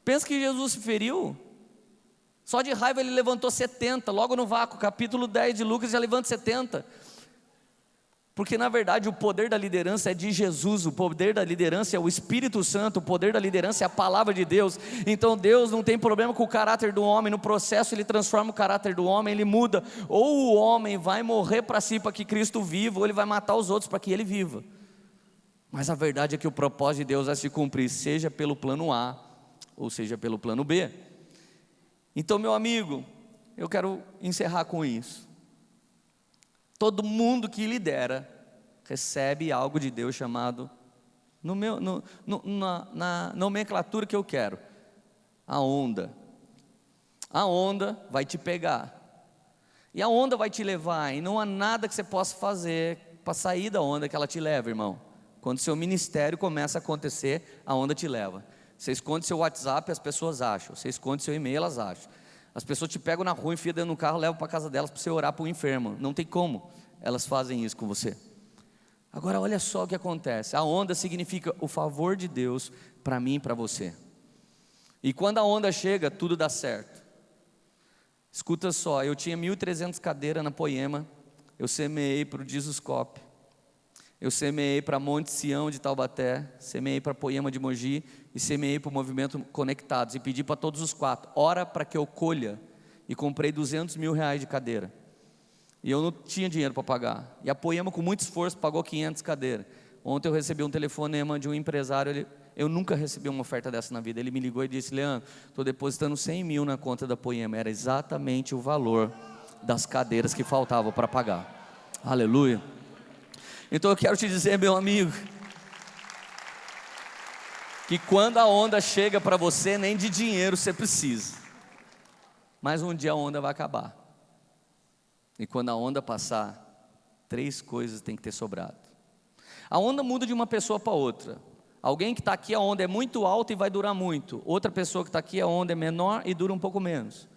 Pensa que Jesus se feriu? Só de raiva ele levantou 70, logo no vácuo, capítulo 10 de Lucas já levanta 70. Porque na verdade o poder da liderança é de Jesus, o poder da liderança é o Espírito Santo, o poder da liderança é a palavra de Deus. Então Deus não tem problema com o caráter do homem, no processo ele transforma o caráter do homem, ele muda. Ou o homem vai morrer para si para que Cristo viva, ou ele vai matar os outros para que ele viva. Mas a verdade é que o propósito de Deus vai se cumprir, seja pelo plano A, ou seja pelo plano B. Então meu amigo, eu quero encerrar com isso. Todo mundo que lidera recebe algo de Deus chamado, na nomenclatura que eu quero, a onda. A onda vai te pegar, e a onda vai te levar, e não há nada que você possa fazer para sair da onda que ela te leva, irmão. Quando seu ministério começa a acontecer, a onda te leva. Você esconde seu WhatsApp, as pessoas acham. Você esconde seu e-mail, elas acham. As pessoas te pegam na rua, enfiam dentro do carro, levam para casa delas para você orar para o enfermo. Não tem como elas fazem isso com você. Agora olha só o que acontece. A onda significa o favor de Deus para mim e para você. E quando a onda chega, tudo dá certo. Escuta só, eu tinha 1.300 cadeiras na Poema. Eu semeei para o Jesuscope. Eu semeei para Monte Sião de Taubaté, semeei para Poema de Mogi e semeei para o Movimento Conectados. E pedi para todos os 4, ora para que eu colha. E comprei 200 mil reais de cadeira. E eu não tinha dinheiro para pagar. E a Poema, com muito esforço, pagou 500 cadeiras. Ontem eu recebi um telefonema de um empresário. Eu nunca recebi uma oferta dessa na vida. Ele me ligou e disse: Leandro, estou depositando 100 mil na conta da Poema. Era exatamente o valor das cadeiras que faltavam para pagar. Aleluia. Então eu quero te dizer, meu amigo, que quando a onda chega para você, nem de dinheiro você precisa. Mas um dia a onda vai acabar. E quando a onda passar, 3 coisas tem que ter sobrado. A onda muda de uma pessoa para outra. Alguém que está aqui, a onda é muito alta e vai durar muito. Outra pessoa que está aqui, a onda é menor e dura um pouco menos.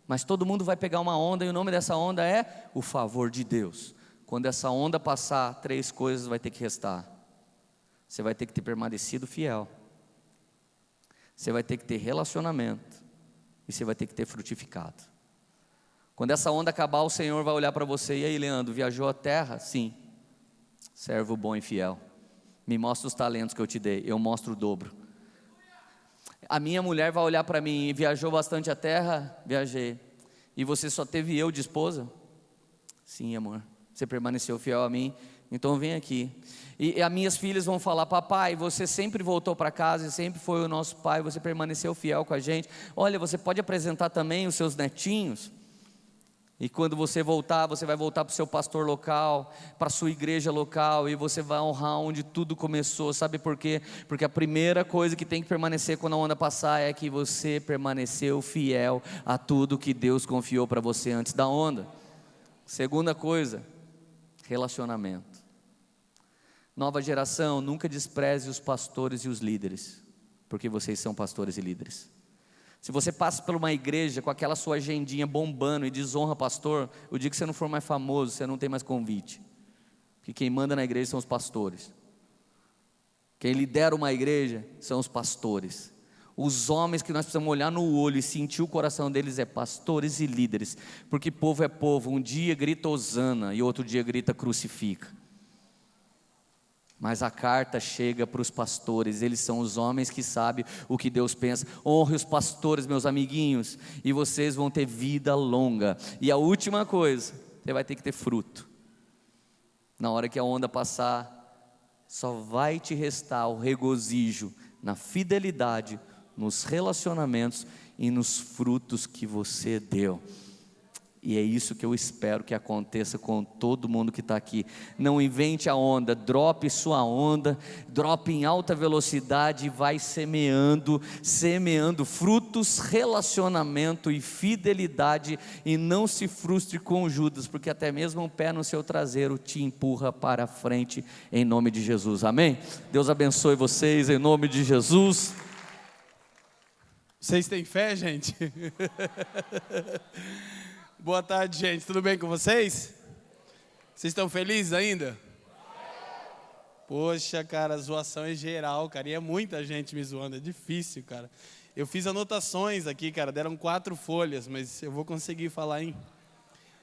Mas todo mundo vai pegar uma onda, e o nome dessa onda é o favor de Deus. Quando essa onda passar, 3 coisas vai ter que restar. Você vai ter que ter permanecido fiel. Você vai ter que ter relacionamento. E você vai ter que ter frutificado. Quando essa onda acabar, o Senhor vai olhar para você: e aí, Leandro, viajou a terra? Sim. Servo bom e fiel. Me mostra os talentos que eu te dei, eu mostro o dobro. A minha mulher vai olhar para mim: viajou bastante a terra? Viajei. E você só teve eu de esposa? Sim, amor. Você permaneceu fiel a mim, então vem aqui. E as minhas filhas vão falar: papai, você sempre voltou para casa e sempre foi o nosso pai, você permaneceu fiel com a gente. Olha, você pode apresentar também os seus netinhos. E quando você voltar, você vai voltar para o seu pastor local, para a sua igreja local, e você vai honrar onde tudo começou. Sabe por quê? Porque a primeira coisa que tem que permanecer quando a onda passar é que você permaneceu fiel a tudo que Deus confiou para você antes da onda. Segunda coisa, relacionamento. Nova geração, nunca despreze os pastores e os líderes, porque vocês são pastores e líderes. Se você passa por uma igreja com aquela sua agendinha bombando e desonra pastor, o dia que você não for mais famoso, você não tem mais convite. Porque quem manda na igreja são os pastores. Quem lidera uma igreja são os pastores. Os homens que nós precisamos olhar no olho e sentir o coração deles é pastores e líderes. Porque povo é povo, um dia grita hosana e outro dia grita crucifica. Mas a carta chega para os pastores, eles são os homens que sabem o que Deus pensa. Honre os pastores, meus amiguinhos, e vocês vão ter vida longa. E a última coisa, você vai ter que ter fruto. Na hora que a onda passar, só vai te restar o regozijo na fidelidade, nos relacionamentos e nos frutos que você deu. E é isso que eu espero que aconteça com todo mundo que está aqui. Não invente a onda, drope sua onda, drope em alta velocidade e vai semeando frutos, relacionamento e fidelidade. E não se frustre com Judas, porque até mesmo um pé no seu traseiro te empurra para frente, em nome de Jesus, amém? Deus abençoe vocês, em nome de Jesus. Vocês têm fé, gente? Boa tarde, gente. Tudo bem com vocês? Vocês estão felizes ainda? Poxa, cara, a zoação é geral, cara. E é muita gente me zoando, é difícil, cara. Eu fiz anotações aqui, cara. Deram 4 folhas, mas eu vou conseguir falar em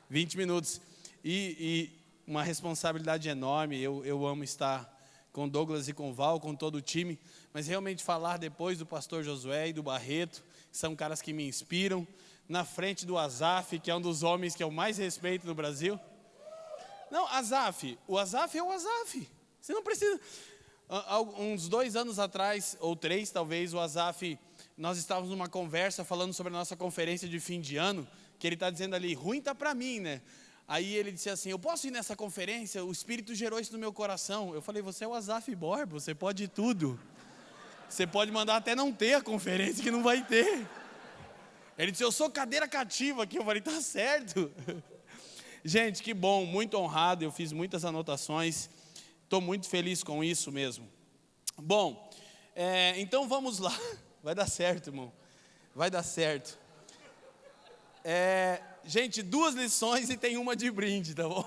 20 minutos. E uma responsabilidade enorme. Eu amo estar com Douglas e com Val, com todo o time. Mas realmente falar depois do pastor Josué e do Barreto, que são caras que me inspiram. Na frente do Azaf, que é um dos homens que eu mais respeito no Brasil. Não, Azaf, o Azaf é o Azaf. Você não precisa. Uns 2 anos atrás, ou 3 talvez, o Azaf, nós estávamos numa conversa falando sobre a nossa conferência de fim de ano, que ele está dizendo ali: ruim está para mim, né? Aí ele disse assim: eu posso ir nessa conferência? O Espírito gerou isso no meu coração. Eu falei: você é o Azaf Borba, você pode tudo. Você pode mandar até não ter a conferência, que não vai ter. Ele disse: eu sou cadeira cativa aqui. Eu falei: tá certo. Gente, que bom, muito honrado. Eu fiz muitas anotações. Estou muito feliz com isso mesmo. Bom, então vamos lá. Vai dar certo, irmão. Vai dar certo. Gente, 2 lições e tem uma de brinde, tá bom?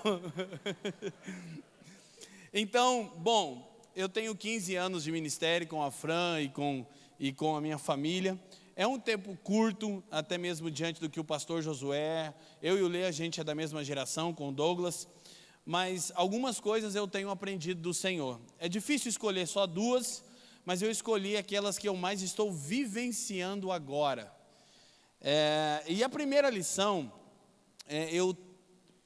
Então, bom, eu tenho 15 anos de ministério com a Fran e com a minha família. É um tempo curto, até mesmo diante do que o pastor Josué, eu e o Lê, a gente é da mesma geração com o Douglas, mas algumas coisas eu tenho aprendido do Senhor. É difícil escolher só 2, mas eu escolhi aquelas que eu mais estou vivenciando agora. E a primeira lição, eu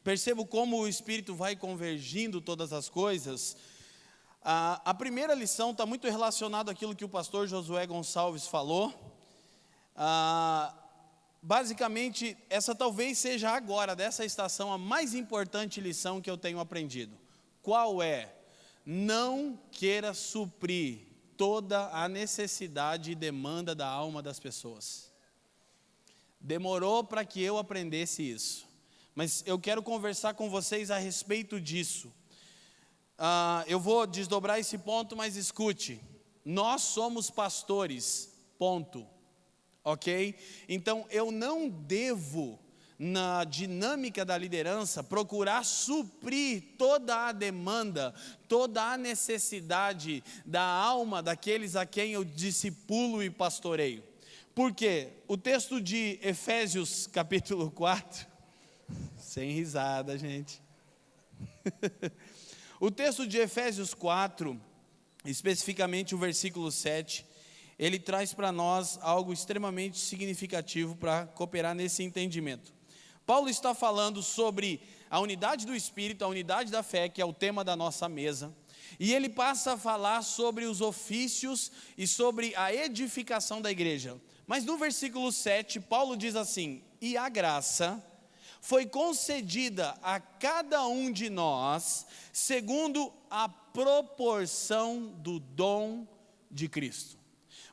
percebo como o Espírito vai convergindo todas as coisas. A primeira lição está muito relacionada àquilo que o pastor Josué Gonçalves falou. Basicamente, essa talvez seja agora, dessa estação, a mais importante lição que eu tenho aprendido. Qual é? Não queira suprir toda a necessidade e demanda da alma das pessoas. Demorou para que eu aprendesse isso, mas eu quero conversar com vocês a respeito disso. Eu vou desdobrar esse ponto, mas escute. Nós somos pastores, ponto. Ok? Então eu não devo, na dinâmica da liderança, procurar suprir toda a demanda, toda a necessidade da alma daqueles a quem eu discipulo e pastoreio. Por quê? O texto de Efésios capítulo 4, sem risada, gente. O texto de Efésios 4, especificamente o versículo 7, ele traz para nós algo extremamente significativo para cooperar nesse entendimento. Paulo está falando sobre a unidade do Espírito, a unidade da fé, que é o tema da nossa mesa, e ele passa a falar sobre os ofícios e sobre a edificação da igreja. Mas no versículo 7, Paulo diz assim: e a graça foi concedida a cada um de nós, segundo a proporção do dom de Cristo.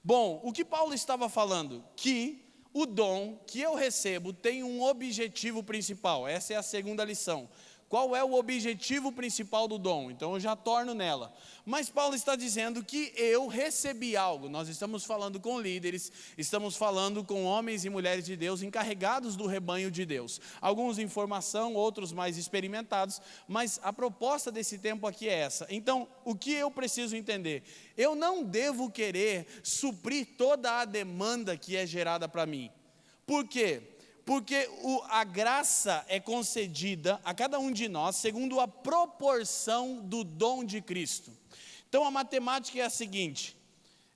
Bom, o que Paulo estava falando? Que o dom que eu recebo tem um objetivo principal. Essa é a segunda lição. Qual é o objetivo principal do dom? Então eu já torno nela. Mas Paulo está dizendo que eu recebi algo. Nós estamos falando com líderes, estamos falando com homens e mulheres de Deus encarregados do rebanho de Deus. Alguns em formação, outros mais experimentados, mas a proposta desse tempo aqui é essa. Então, o que eu preciso entender? Eu não devo querer suprir toda a demanda que é gerada para mim. Por quê? Porque a graça é concedida a cada um de nós segundo a proporção do dom de Cristo. Então a matemática é a seguinte: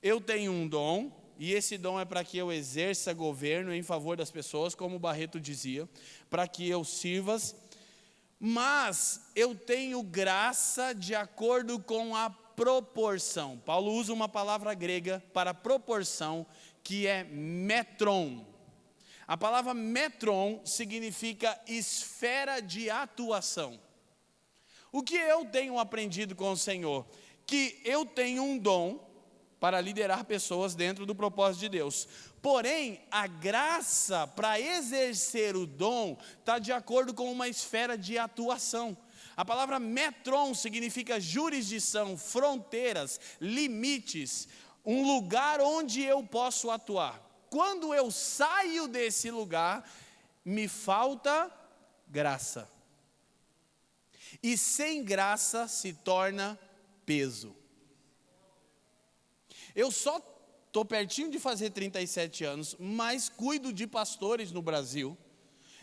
eu tenho um dom, e esse dom é para que eu exerça governo em favor das pessoas, como o Barreto dizia, para que eu sirva, mas eu tenho graça de acordo com a proporção. Paulo usa uma palavra grega para proporção, que é metron. A palavra metron significa esfera de atuação. O que eu tenho aprendido com o Senhor? Que eu tenho um dom para liderar pessoas dentro do propósito de Deus. Porém, a graça para exercer o dom está de acordo com uma esfera de atuação. A palavra metron significa jurisdição, fronteiras, limites, um lugar onde eu posso atuar. Quando eu saio desse lugar, me falta graça. E sem graça se torna peso. Eu só estou pertinho de fazer 37 anos, mas cuido de pastores no Brasil.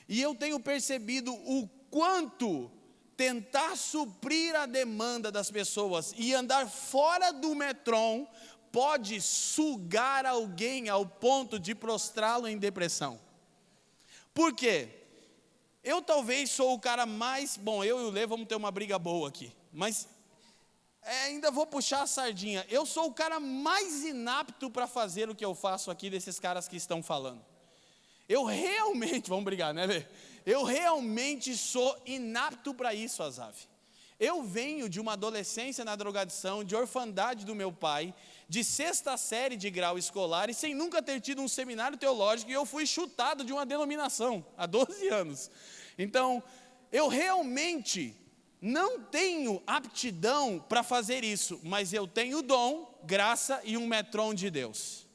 E eu tenho percebido o quanto tentar suprir a demanda das pessoas e andar fora do metron pode sugar alguém ao ponto de prostrá-lo em depressão. Por quê? Eu talvez sou o cara mais... Bom, eu e o Lê vamos ter uma briga boa aqui, mas ainda vou puxar a sardinha. Eu sou o cara mais inapto para fazer o que eu faço aqui desses caras que estão falando. Eu realmente... Vamos brigar, né, Lê? Eu realmente sou inapto para isso, Azav. Eu venho de uma adolescência na drogadição, de orfandade do meu pai, de 6ª série de grau escolar, e sem nunca ter tido um seminário teológico, e eu fui chutado de uma denominação, há 12 anos. Então, eu realmente não tenho aptidão para fazer isso, mas eu tenho dom, graça e um metron de Deus.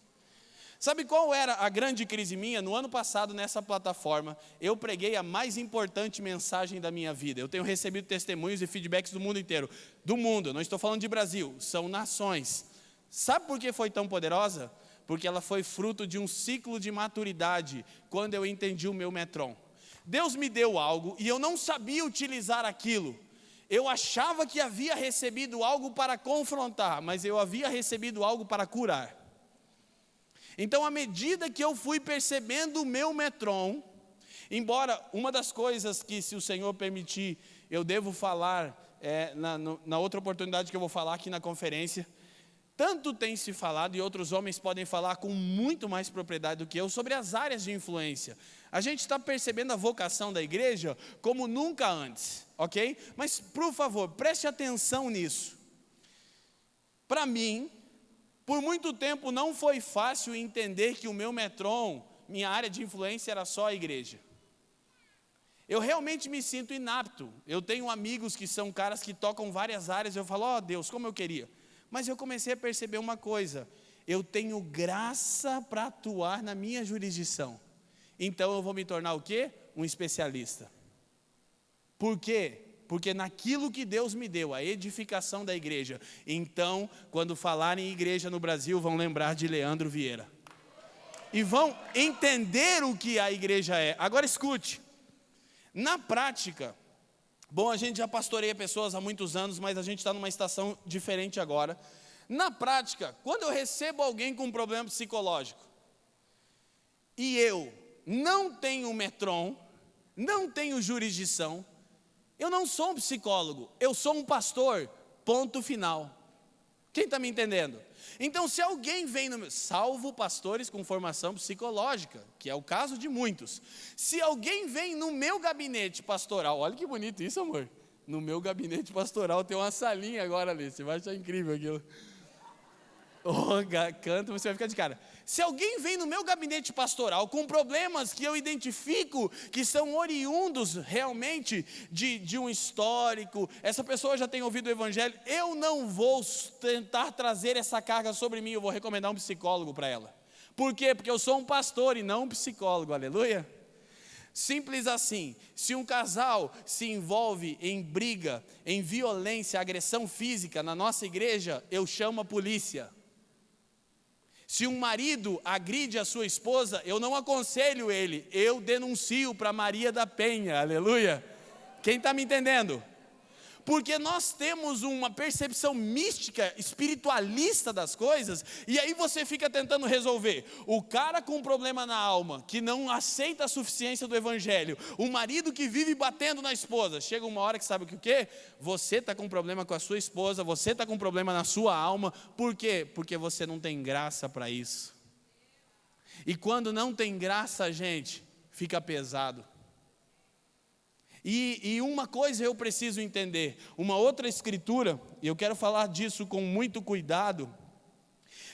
Sabe qual era a grande crise minha? No ano passado, nessa plataforma, eu preguei a mais importante mensagem da minha vida. Eu tenho recebido testemunhos e feedbacks do mundo inteiro. Do mundo, eu não estou falando de Brasil, são nações. Sabe por que foi tão poderosa? Porque ela foi fruto de um ciclo de maturidade, quando eu entendi o meu metron. Deus me deu algo e eu não sabia utilizar aquilo. Eu achava que havia recebido algo para confrontar, mas eu havia recebido algo para curar. Então, à medida que eu fui percebendo o meu metron, embora uma das coisas que, se o Senhor permitir, eu devo falar na outra oportunidade que eu vou falar aqui na conferência, tanto tem se falado, e outros homens podem falar com muito mais propriedade do que eu, sobre as áreas de influência. A gente está percebendo a vocação da igreja como nunca antes, ok? Mas, por favor, preste atenção nisso. Para mim, por muito tempo não foi fácil entender que o meu metron, minha área de influência era só a igreja. Eu realmente me sinto inapto. Eu tenho amigos que são caras que tocam várias áreas, eu falo, Deus, como eu queria. Mas eu comecei a perceber uma coisa, eu tenho graça para atuar na minha jurisdição. Então eu vou me tornar o quê? Um especialista. Por quê? Porque naquilo que Deus me deu, a edificação da igreja. Então, quando falarem em igreja no Brasil, vão lembrar de Leandro Vieira. E vão entender o que a igreja é. Agora escute, na prática, bom, a gente já pastoreia pessoas há muitos anos, mas a gente está numa estação diferente agora. Na prática, quando eu recebo alguém com um problema psicológico, e eu não tenho metron, não tenho jurisdição, eu não sou um psicólogo, eu sou um pastor, ponto final. Quem está me entendendo? Então, se alguém vem no meu... Salvo pastores com formação psicológica, que é o caso de muitos. Se alguém vem no meu gabinete pastoral, olha que bonito isso, amor. No meu gabinete pastoral tem uma salinha agora ali, você vai achar incrível aquilo. Canto, você vai ficar de cara. Se alguém vem no meu gabinete pastoral com problemas que eu identifico que são oriundos realmente de um histórico, essa pessoa já tem ouvido o evangelho, eu não vou tentar trazer essa carga sobre mim, eu vou recomendar um psicólogo para ela. Por quê? Porque eu sou um pastor e não um psicólogo, aleluia. Simples assim, se um casal se envolve em briga, em violência, agressão física na nossa igreja, eu chamo a polícia. Se um marido agride a sua esposa, eu não aconselho ele, eu denuncio para Maria da Penha, aleluia. Quem está me entendendo? Porque nós temos uma percepção mística, espiritualista das coisas, e aí você fica tentando resolver. O cara com um problema na alma, que não aceita a suficiência do evangelho, o marido que vive batendo na esposa, chega uma hora que sabe o quê? Você está com um problema com a sua esposa, você está com um problema na sua alma, por quê? Porque você não tem graça para isso. E quando não tem graça, gente, fica pesado. E uma coisa eu preciso entender, uma outra escritura, e eu quero falar disso com muito cuidado,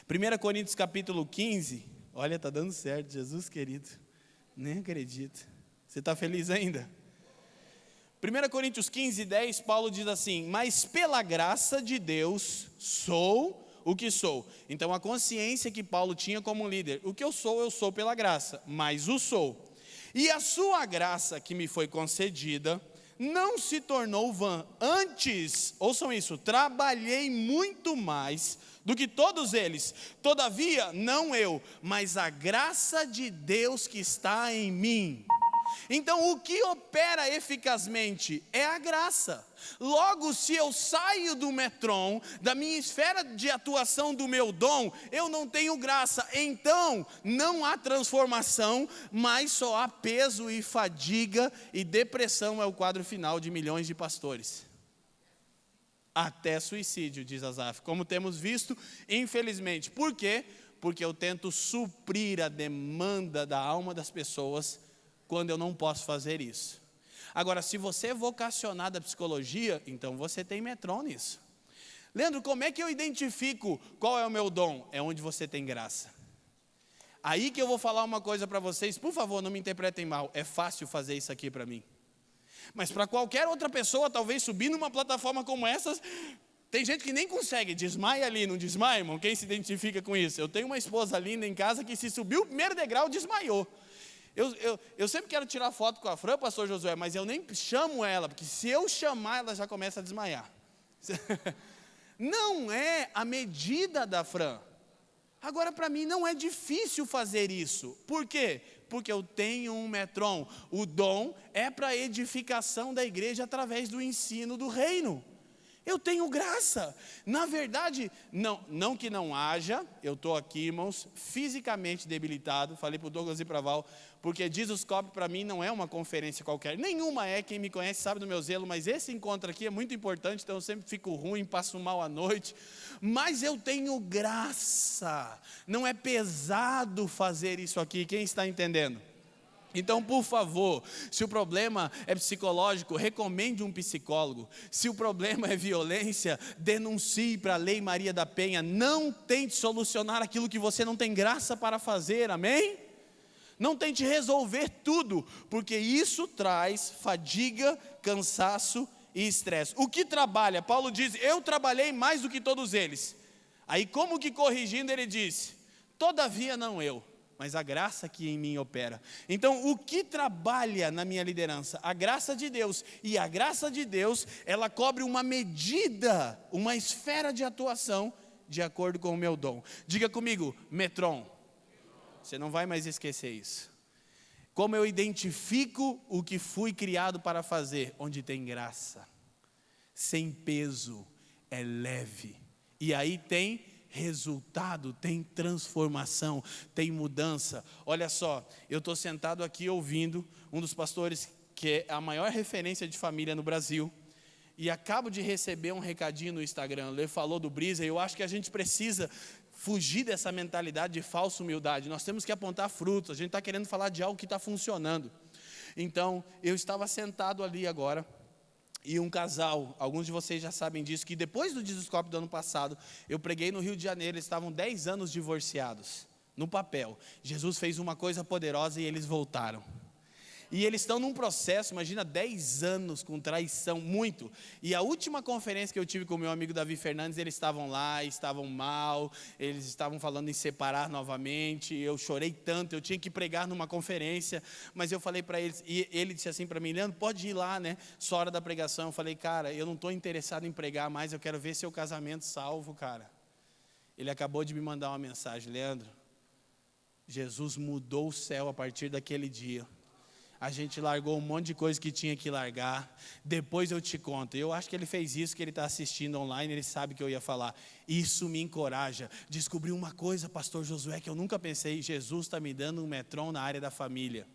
1 Coríntios capítulo 15, olha, está dando certo, Jesus querido, nem acredito, você está feliz ainda? 1 Coríntios 15, 10, Paulo diz assim, mas pela graça de Deus sou o que sou. Então a consciência que Paulo tinha como líder, o que eu sou pela graça, mas o sou. E a sua graça que me foi concedida não se tornou vã. Antes, ouçam isso, trabalhei muito mais do que todos eles. Todavia, não eu, mas a graça de Deus que está em mim. Então, o que opera eficazmente é a graça. Logo, se eu saio do metron, da minha esfera de atuação do meu dom, eu não tenho graça. Então, não há transformação, mas só há peso e fadiga e depressão é o quadro final de milhões de pastores. Até suicídio, diz Asaf, como temos visto, infelizmente. Por quê? Porque eu tento suprir a demanda da alma das pessoas quando eu não posso fazer isso. Agora, se você é vocacionado à psicologia, então você tem metron nisso. Leandro, como é que eu identifico qual é o meu dom? É onde você tem graça. Aí que eu vou falar uma coisa para vocês, por favor, não me interpretem mal, é fácil fazer isso aqui para mim. Mas para qualquer outra pessoa, talvez subir numa plataforma como essa, Tem gente que nem consegue, desmaia ali, não desmaia, irmão? Quem se identifica com isso? Eu tenho uma esposa linda em casa que se subiu o primeiro degrau, desmaiou. Eu sempre quero tirar foto com a Fran, pastor Josué, mas eu nem chamo ela, porque se eu chamar, ela já começa a desmaiar. Não é a medida da Fran. Agora, para mim, não é difícil fazer isso. Por quê? Porque eu tenho um metron. O dom é para a edificação da igreja através do ensino do reino. Eu tenho graça. Na verdade, não que não haja, eu estou aqui, irmãos, fisicamente debilitado. Falei para o Douglas e para a Val, porque Jesus Cop para mim não é uma conferência qualquer. Nenhuma é, quem me conhece sabe do meu zelo, mas esse encontro aqui é muito importante, então eu sempre fico ruim, passo mal à noite. Mas eu tenho graça. Não é pesado fazer isso aqui, quem está entendendo? Então, por favor, se o problema é psicológico, recomende um psicólogo. Se o problema é violência, denuncie para a Lei Maria da Penha. Não tente solucionar aquilo que você não tem graça para fazer, amém? Não tente resolver tudo, porque isso traz fadiga, cansaço e estresse. O que trabalha? Paulo diz, eu trabalhei mais do que todos eles. Aí como que corrigindo ele disse, todavia não eu, mas a graça que em mim opera. Então, o que trabalha na minha liderança? A graça de Deus. E a graça de Deus, ela cobre uma medida, uma esfera de atuação, de acordo com o meu dom. Diga comigo, metron. Você não vai mais esquecer isso. Como eu identifico o que fui criado para fazer? Onde tem graça, sem peso, é leve. E aí tem resultado, tem transformação, tem mudança. Olha só, eu estou sentado aqui ouvindo um dos pastores que é a maior referência de família no Brasil, e acabo de receber um recadinho no Instagram. Ele falou do Brisa, e eu acho que a gente precisa fugir dessa mentalidade de falsa humildade. Nós temos que apontar frutos. A gente está querendo falar de algo que está funcionando. Então, eu estava sentado ali agora, e um casal, alguns de vocês já sabem disso, que depois do Dizoscope do ano passado, eu preguei no Rio de Janeiro, eles estavam 10 anos divorciados, no papel. Jesus fez uma coisa poderosa e eles voltaram. E eles estão num processo, imagina 10 anos com traição, muito. E a última conferência que eu tive com o meu amigo Davi Fernandes, eles estavam lá, estavam mal, eles estavam falando em separar novamente. Eu chorei tanto, eu tinha que pregar numa conferência, mas eu falei para eles, e ele disse assim para mim, Leandro, pode ir lá, né? Só hora da pregação. Eu falei, cara, eu não estou interessado em pregar mais, eu quero ver seu casamento salvo, cara. Ele acabou de me mandar uma mensagem, Leandro, Jesus mudou o céu a partir daquele dia. A gente largou um monte de coisa que tinha que largar. Depois eu te conto. Eu acho que ele fez isso, que ele está assistindo online, ele sabe que eu ia falar. Isso me encoraja. Descobri uma coisa, pastor Josué, que eu nunca pensei. Jesus está me dando um metron na área da família.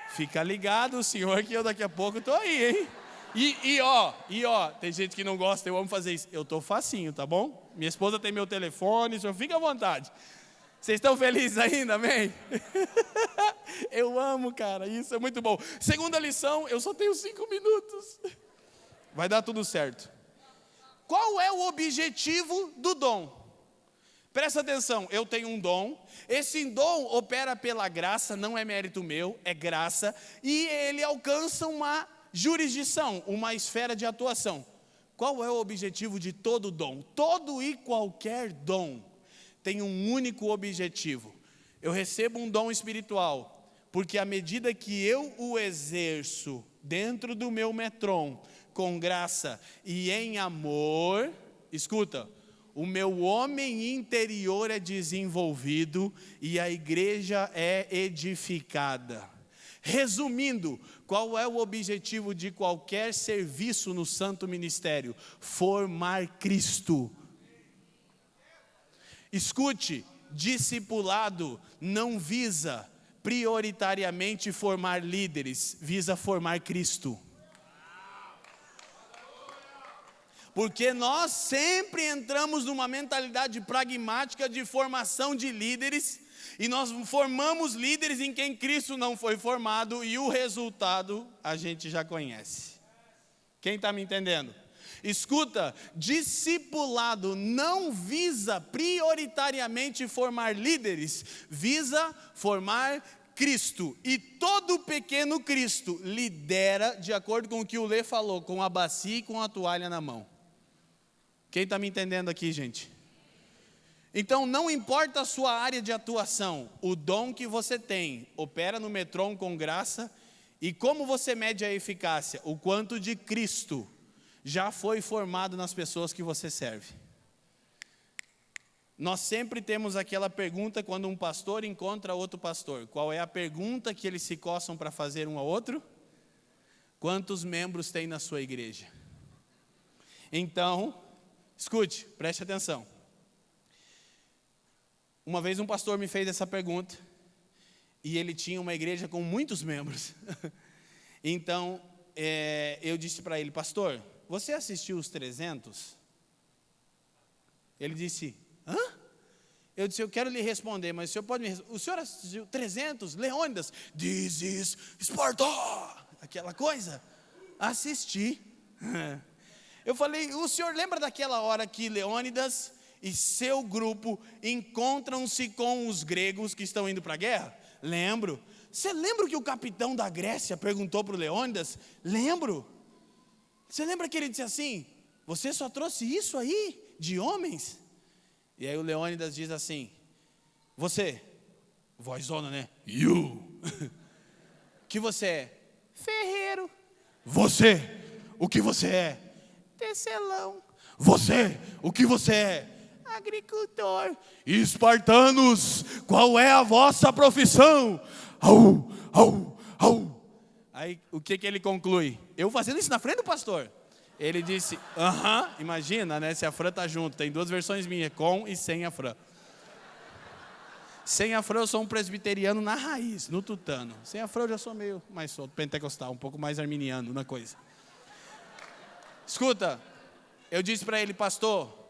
Fica ligado, senhor, que eu daqui a pouco estou aí, hein? E ó, tem gente que não gosta, eu amo fazer isso. Eu estou facinho, tá bom? Minha esposa tem meu telefone, senhor, fica à vontade. Vocês estão felizes ainda, amém? Eu amo, cara, isso é muito bom. Segunda lição, eu só tenho 5 minutos. Vai dar tudo certo. Qual é o objetivo do dom? Presta atenção, eu tenho um dom. Esse dom opera pela graça, não é mérito meu, é graça. E ele alcança uma jurisdição, uma esfera de atuação. Qual é o objetivo de todo dom? Todo e qualquer dom tem um único objetivo. Eu recebo um dom espiritual, porque à medida que eu o exerço dentro do meu metron, com graça e em amor, escuta, o meu homem interior é desenvolvido e a igreja é edificada. Resumindo, qual é o objetivo de qualquer serviço no santo ministério? Formar Cristo. Escute, discipulado não visa prioritariamente formar líderes, visa formar Cristo. Porque nós sempre entramos numa mentalidade pragmática de formação de líderes, e nós formamos líderes em quem Cristo não foi formado, e o resultado a gente já conhece. Quem está me entendendo? Escuta, discipulado não visa prioritariamente formar líderes, visa formar Cristo. E todo pequeno Cristo lidera de acordo com o que o Lê falou, com a bacia e com a toalha na mão. Quem está me entendendo aqui, gente? Então, não importa a sua área de atuação, o dom que você tem opera no Metron com graça. E como você mede a eficácia? O quanto de Cristo já foi formado nas pessoas que você serve. Nós sempre temos aquela pergunta quando um pastor encontra outro pastor. Qual é a pergunta que eles se coçam para fazer um ao outro? Quantos membros tem na sua igreja? Então, escute, preste atenção. Uma vez um pastor me fez essa pergunta, e ele tinha uma igreja com muitos membros. Então, eu disse para ele: pastor, você assistiu os 300? Ele disse: hã? Eu disse: eu quero lhe responder, mas o senhor pode me responder. O senhor assistiu 300? Leônidas, this is Sparta! Aquela coisa. Assisti. Eu falei: o senhor lembra daquela hora que Leônidas e seu grupo encontram-se com os gregos que estão indo para a guerra? Lembro. Você lembra que o capitão da Grécia perguntou para o Leônidas? Lembro. Você lembra que ele disse assim: você só trouxe isso aí de homens? E aí o Leônidas diz assim: você, vozona, né? You. Que você é? Ferreiro. Você, o que você é? Tecelão. Você, o que você é? Agricultor. Espartanos, qual é a vossa profissão? Au, au, au. Aí o que ele conclui? Eu fazendo isso na frente do pastor. Ele disse: aham, imagina, né? Se a Fran tá junto, tem duas versões minhas, com e sem a Fran. Sem a Fran eu sou um presbiteriano na raiz, no tutano. Sem a Fran eu já sou meio mais solto, pentecostal, um pouco mais arminiano na coisa. Escuta, eu disse para ele: pastor,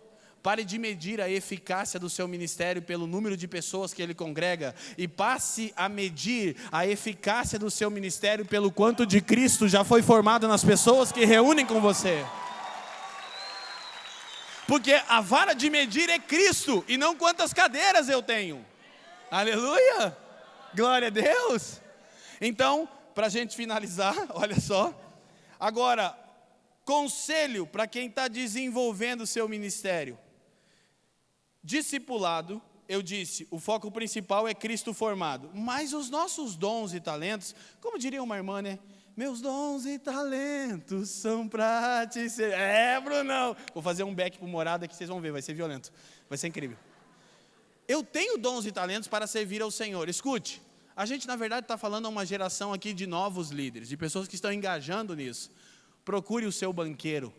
pare de medir a eficácia do seu ministério pelo número de pessoas que ele congrega e passe a medir a eficácia do seu ministério pelo quanto de Cristo já foi formado nas pessoas que reúnem com você. Porque a vara de medir é Cristo e não quantas cadeiras eu tenho. Aleluia! Glória a Deus! Então, para a gente finalizar, olha só. Agora, conselho para quem está desenvolvendo o seu ministério. Discipulado, eu disse, o foco principal é Cristo formado. Mas os nossos dons e talentos, como diria uma irmã, né? Meus dons e talentos são para te ser. Brunão! Vou fazer um back pro Morada que vocês vão ver, vai ser violento. Vai ser incrível. Eu tenho dons e talentos para servir ao Senhor. Escute, a gente na verdade está falando a uma geração aqui de novos líderes, de pessoas que estão engajando nisso. Procure o seu banqueiro.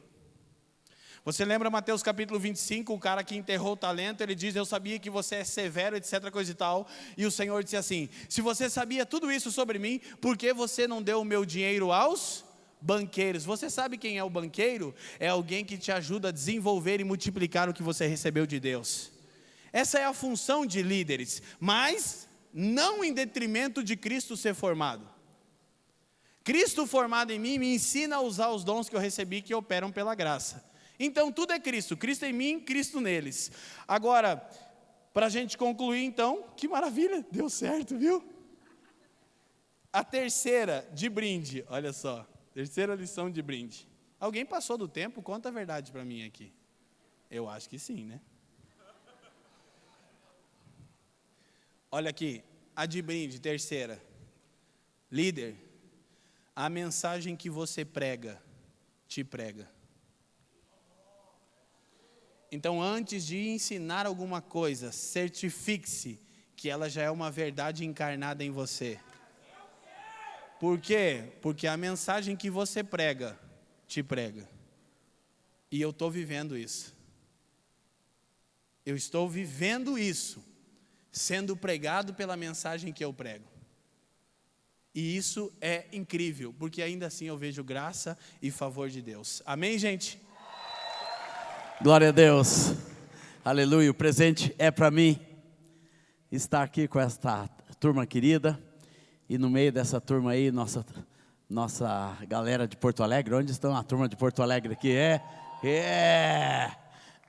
Você lembra Mateus capítulo 25, o cara que enterrou o talento, ele diz: eu sabia que você é severo, etc, coisa e tal. E o Senhor disse assim: se você sabia tudo isso sobre mim, por que você não deu o meu dinheiro aos banqueiros? Você sabe quem é o banqueiro? É alguém que te ajuda a desenvolver e multiplicar o que você recebeu de Deus. Essa é a função de líderes, mas não em detrimento de Cristo ser formado. Cristo formado em mim me ensina a usar os dons que eu recebi, que operam pela graça. Então tudo é Cristo, Cristo em mim, Cristo neles. Agora, para a gente concluir então, que maravilha, deu certo, viu? A terceira de brinde, olha só, terceira lição de brinde. Alguém passou do tempo? Conta a verdade para mim aqui. Eu acho que sim, né? Olha aqui, a de brinde, terceira. Líder, a mensagem que você prega, te prega. Então, antes de ensinar alguma coisa, certifique-se que ela já é uma verdade encarnada em você. Por quê? Porque a mensagem que você prega, te prega. E eu estou vivendo isso. Eu estou vivendo isso, sendo pregado pela mensagem que eu prego. E isso é incrível, porque ainda assim eu vejo graça e favor de Deus. Amém, gente? Glória a Deus, aleluia. O presente é para mim estar aqui com esta turma querida. E no meio dessa turma aí, nossa galera de Porto Alegre. Onde estão a turma de Porto Alegre aqui?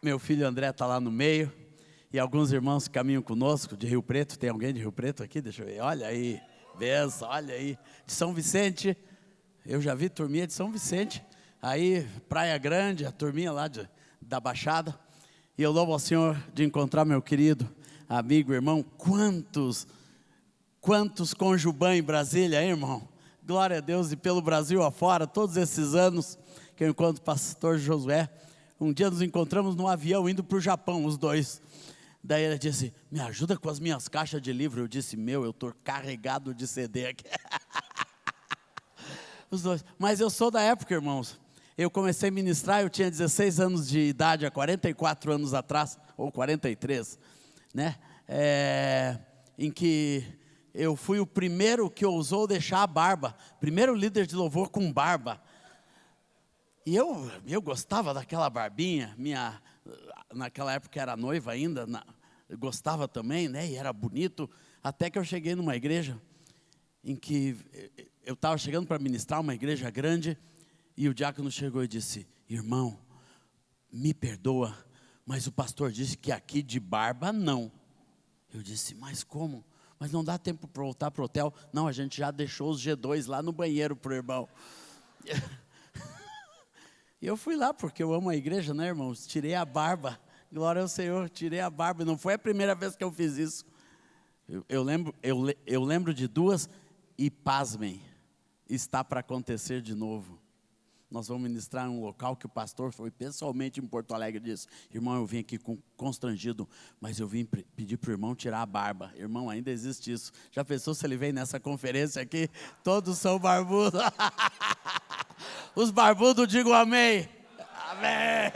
Meu filho André está lá no meio. E alguns irmãos que caminham conosco de Rio Preto. Tem alguém de Rio Preto aqui? Deixa eu ver, olha aí, benção, olha aí. De São Vicente, eu já vi turminha de São Vicente. Aí, Praia Grande, a turminha lá da Baixada. E eu louvo ao Senhor de encontrar meu querido amigo, irmão. Quantos Conjuban em Brasília, hein, irmão? Glória a Deus, e pelo Brasil afora, todos esses anos que eu encontro o pastor Josué. Um dia nos encontramos num avião indo para o Japão, os dois. Daí ele disse, me ajuda com as minhas caixas de livro. Eu disse, eu estou carregado de CD aqui. Os dois. Mas eu sou da época, irmãos. Eu comecei a ministrar, eu tinha 16 anos de idade, há 44 anos atrás, ou 43, né? Em que eu fui o primeiro que ousou deixar a barba. Primeiro líder de louvor com barba. E eu gostava daquela barbinha, naquela época era noiva ainda, gostava também, né? E era bonito, até que eu cheguei numa igreja, em que eu estava chegando para ministrar, uma igreja grande, e o diácono chegou e disse, irmão, me perdoa, mas o pastor disse que aqui de barba não. Eu disse, mas como? Mas não dá tempo para voltar para o hotel? Não, a gente já deixou os G2 lá no banheiro para o irmão. E eu fui lá porque eu amo a igreja, né, irmãos? Tirei a barba, glória ao Senhor, tirei a barba. Não foi a primeira vez que eu fiz isso. Eu lembro de duas e pasmem, está para acontecer de novo. Nós vamos ministrar em um local que o pastor foi pessoalmente em Porto Alegre e disse, irmão, eu vim aqui constrangido, mas eu vim pedir para o irmão tirar a barba. Irmão, ainda existe isso. Já pensou se ele vem nessa conferência aqui? Todos são barbudos. Os barbudos digam amém. Amém.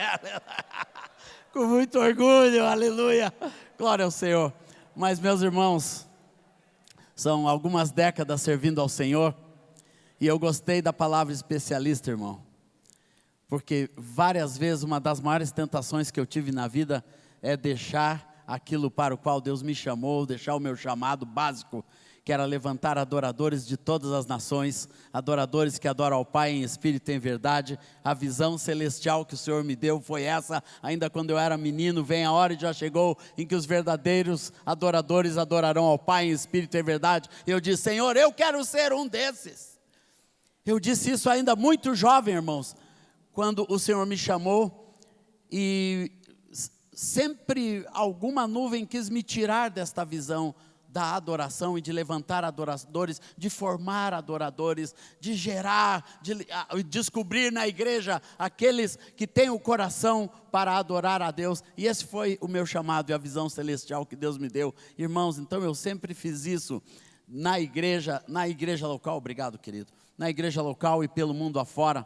Com muito orgulho, aleluia. Glória ao Senhor. Mas meus irmãos, são algumas décadas servindo ao Senhor. E eu gostei da palavra especialista, irmão. Porque várias vezes uma das maiores tentações que eu tive na vida é deixar aquilo para o qual Deus me chamou, deixar o meu chamado básico, que era levantar adoradores de todas as nações, adoradores que adoram ao Pai em espírito e em verdade. A visão celestial que o Senhor me deu foi essa, ainda quando eu era menino, vem a hora e já chegou em que os verdadeiros adoradores adorarão ao Pai em espírito e em verdade. Eu disse, Senhor, eu quero ser um desses. Eu disse isso ainda muito jovem, irmãos, quando o Senhor me chamou, e sempre alguma nuvem quis me tirar desta visão da adoração e de levantar adoradores, de formar adoradores, de gerar, de descobrir na igreja aqueles que têm o coração para adorar a Deus. E esse foi o meu chamado e a visão celestial que Deus me deu. Irmãos, então eu sempre fiz isso na igreja local, obrigado querido, na igreja local e pelo mundo afora.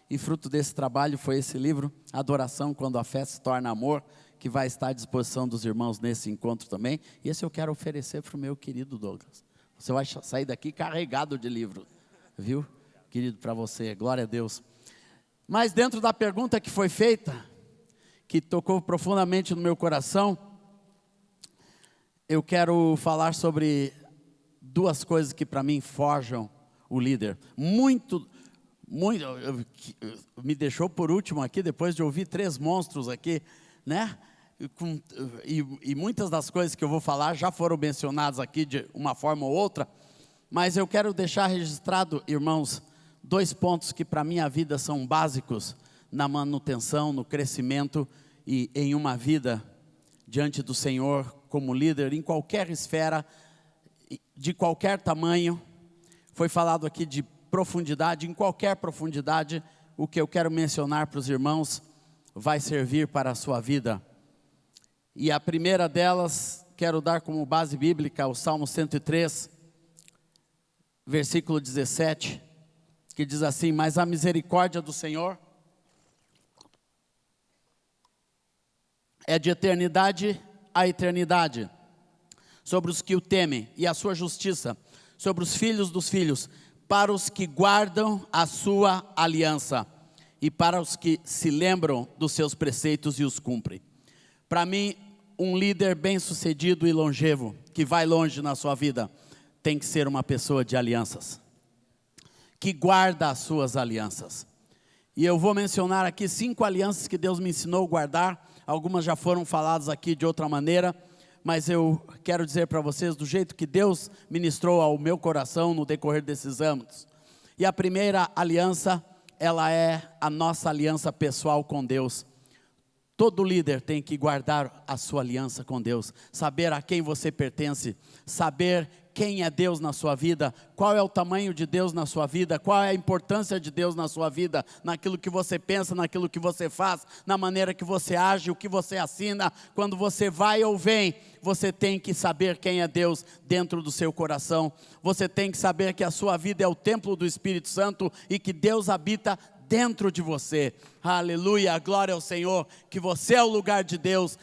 E fruto desse trabalho foi esse livro, Adoração quando a fé se torna amor, que vai estar à disposição dos irmãos nesse encontro também. E esse eu quero oferecer para o meu querido Douglas. Você vai sair daqui carregado de livro, viu? Querido, para você, glória a Deus. Mas dentro da pergunta que foi feita, que tocou profundamente no meu coração, eu quero falar sobre duas coisas que para mim forjam o líder. Me deixou por último aqui, depois de ouvir 3 monstros aqui, né? E muitas das coisas que eu vou falar já foram mencionadas aqui de uma forma ou outra, mas eu quero deixar registrado, irmãos, 2 pontos que para a minha vida são básicos na manutenção, no crescimento e em uma vida diante do Senhor como líder, em qualquer esfera, de qualquer tamanho. Foi falado aqui de profundidade, em qualquer profundidade, o que eu quero mencionar para os irmãos vai servir para a sua vida. E a primeira delas, quero dar como base bíblica o Salmo 103, versículo 17, que diz assim, mas a misericórdia do Senhor é de eternidade a eternidade, sobre os que o temem, e a sua justiça, sobre os filhos dos filhos, para os que guardam a sua aliança, e para os que se lembram dos seus preceitos e os cumprem. Para mim, um líder bem-sucedido e longevo, que vai longe na sua vida, tem que ser uma pessoa de alianças, que guarda as suas alianças. E eu vou mencionar aqui 5 alianças que Deus me ensinou a guardar. Algumas já foram faladas aqui de outra maneira, mas eu quero dizer para vocês do jeito que Deus ministrou ao meu coração no decorrer desses anos. E a primeira aliança, ela é a nossa aliança pessoal com Deus. Todo líder tem que guardar a sua aliança com Deus, saber a quem você pertence, saber quem é Deus na sua vida, qual é o tamanho de Deus na sua vida, qual é a importância de Deus na sua vida, naquilo que você pensa, naquilo que você faz, na maneira que você age, o que você assina, quando você vai ou vem, você tem que saber quem é Deus dentro do seu coração, você tem que saber que a sua vida é o templo do Espírito Santo e que Deus habita dentro de você. Aleluia, glória ao Senhor, que você é o lugar de Deus.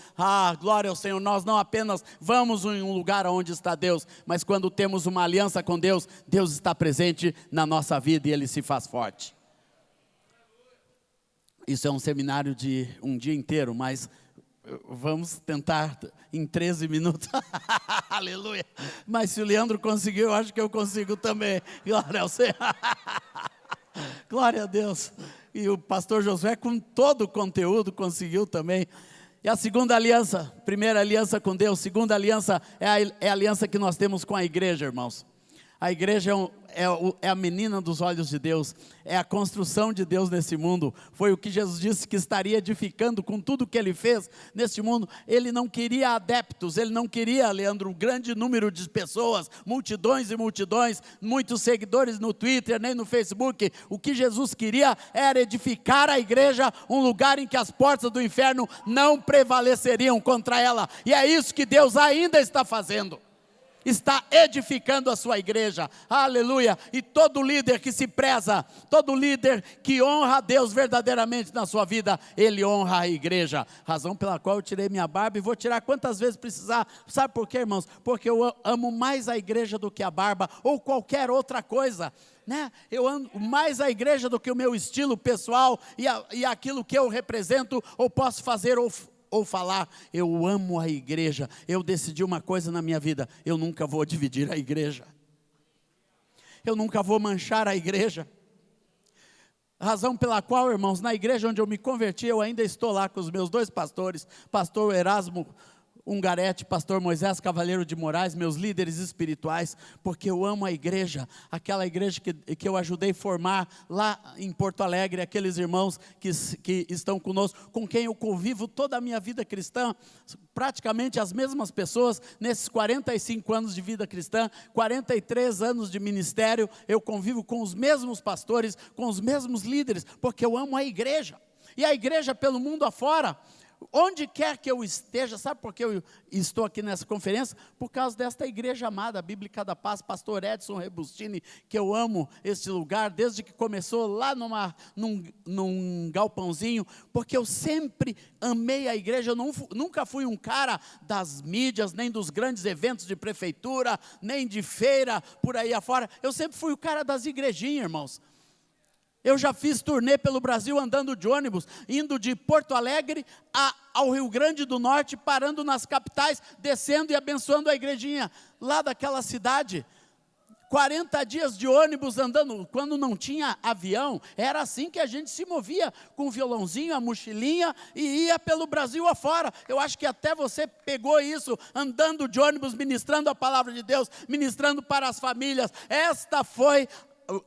Glória ao Senhor, nós não apenas vamos em um lugar onde está Deus, mas quando temos uma aliança com Deus, Deus está presente na nossa vida e Ele se faz forte. Isso é um seminário de um dia inteiro, mas vamos tentar em 13 minutos. Aleluia, mas se o Leandro conseguiu, eu acho que eu consigo também. Glória ao Senhor. Glória a Deus. E o pastor Josué, com todo o conteúdo, conseguiu também. E a segunda aliança, primeira aliança com Deus, segunda aliança é a aliança que nós temos com a igreja, irmãos. A igreja é a menina dos olhos de Deus, é a construção de Deus nesse mundo. Foi o que Jesus disse que estaria edificando com tudo que Ele fez neste mundo. Ele não queria adeptos, Ele não queria, Leandro, um grande número de pessoas, multidões e multidões, muitos seguidores no Twitter, nem no Facebook. O que Jesus queria era edificar a igreja, um lugar em que as portas do inferno não prevaleceriam contra ela. E é isso que Deus ainda está fazendo. Está edificando a sua igreja, aleluia, e todo líder que se preza, todo líder que honra a Deus verdadeiramente na sua vida, ele honra a igreja, razão pela qual eu tirei minha barba e vou tirar quantas vezes precisar. Sabe por quê, irmãos? Porque eu amo mais a igreja do que a barba, ou qualquer outra coisa, né? Eu amo mais a igreja do que o meu estilo pessoal, e aquilo que eu represento, ou posso fazer, ou falar. Eu amo a igreja. Eu decidi uma coisa na minha vida: eu nunca vou dividir a igreja, eu nunca vou manchar a igreja. Razão pela qual, irmãos, na igreja onde eu me converti, eu ainda estou lá com os meus dois pastores, pastor Erasmo Ungarete, pastor Moisés Cavaleiro de Moraes, meus líderes espirituais, porque eu amo a igreja, aquela igreja que eu ajudei a formar lá em Porto Alegre, aqueles irmãos que estão conosco, com quem eu convivo toda a minha vida cristã, praticamente as mesmas pessoas, nesses 45 anos de vida cristã, 43 anos de ministério, eu convivo com os mesmos pastores, com os mesmos líderes, porque eu amo a igreja, e a igreja pelo mundo afora, onde quer que eu esteja. Sabe por que eu estou aqui nessa conferência? Por causa desta igreja amada, Bíblica da Paz, pastor Edson Rebustini, que eu amo este lugar, desde que começou lá num galpãozinho, porque eu sempre amei a igreja. Eu nunca fui um cara das mídias, nem dos grandes eventos de prefeitura, nem de feira, por aí afora. Eu sempre fui o cara das igrejinhas, irmãos. Eu já fiz turnê pelo Brasil andando de ônibus, indo de Porto Alegre ao Rio Grande do Norte, parando nas capitais, descendo e abençoando a igrejinha lá daquela cidade. 40 dias de ônibus andando, quando não tinha avião, era assim que a gente se movia, com o violãozinho, a mochilinha, e ia pelo Brasil afora. Eu acho que até você pegou isso, andando de ônibus, ministrando a palavra de Deus, ministrando para as famílias.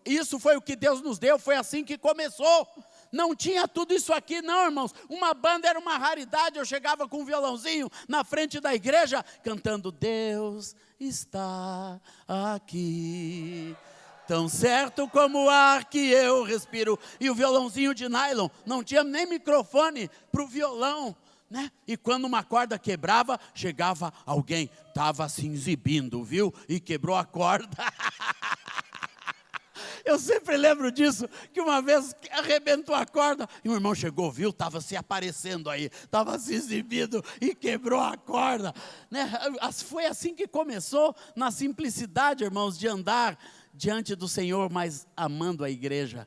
Isso foi o que Deus nos deu, foi assim que começou. Não tinha tudo isso aqui não, irmãos. Uma banda era uma raridade. Eu chegava com um violãozinho na frente da igreja, cantando: Deus está aqui, tão certo como o ar que eu respiro. E o violãozinho de nylon, não tinha nem microfone para o violão, né? E quando uma corda quebrava, chegava alguém, estava se exibindo, viu? E quebrou a corda. Eu sempre lembro disso, que uma vez arrebentou a corda, e o irmão chegou, viu, estava se aparecendo aí, estava se exibindo e quebrou a corda, né? Foi assim que começou, na simplicidade, irmãos, de andar diante do Senhor, mas amando a igreja.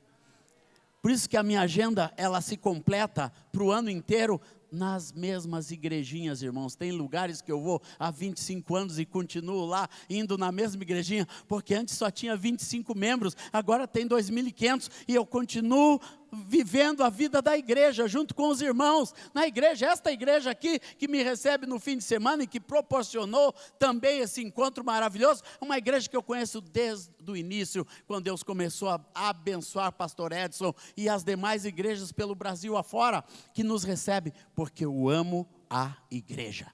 Por isso que a minha agenda, ela se completa para o ano inteiro, nas mesmas igrejinhas, irmãos. Tem lugares que eu vou há 25 anos e continuo lá, indo na mesma igrejinha, porque antes só tinha 25 membros, agora tem 2.500, e eu continuo vivendo a vida da igreja, junto com os irmãos na igreja. Esta igreja aqui, que me recebe no fim de semana e que proporcionou também esse encontro maravilhoso, é uma igreja que eu conheço desde o início, quando Deus começou a abençoar pastor Edson e as demais igrejas pelo Brasil afora, que nos recebe, porque eu amo a igreja.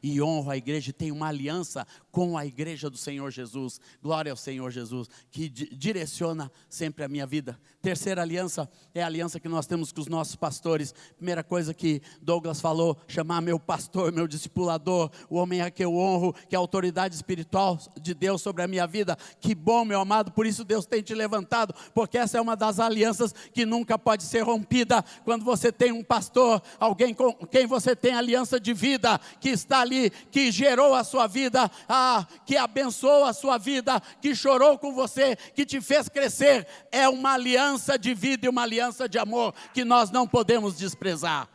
E honro a igreja, e tenho uma aliança com a igreja do Senhor Jesus. Glória ao Senhor Jesus, que direciona sempre a minha vida. Terceira aliança é a aliança que nós temos com os nossos pastores. Primeira coisa que Douglas falou, chamar meu pastor, meu discipulador, o homem a que eu honro, que é a autoridade espiritual de Deus sobre a minha vida. Que bom, meu amado, por isso Deus tem te levantado, porque essa é uma das alianças que nunca pode ser rompida. Quando você tem um pastor, alguém com quem você tem aliança de vida, que está ali, que gerou a sua vida, que abençoou a sua vida, que chorou com você, que te fez crescer, é uma aliança de vida e uma aliança de amor que nós não podemos desprezar.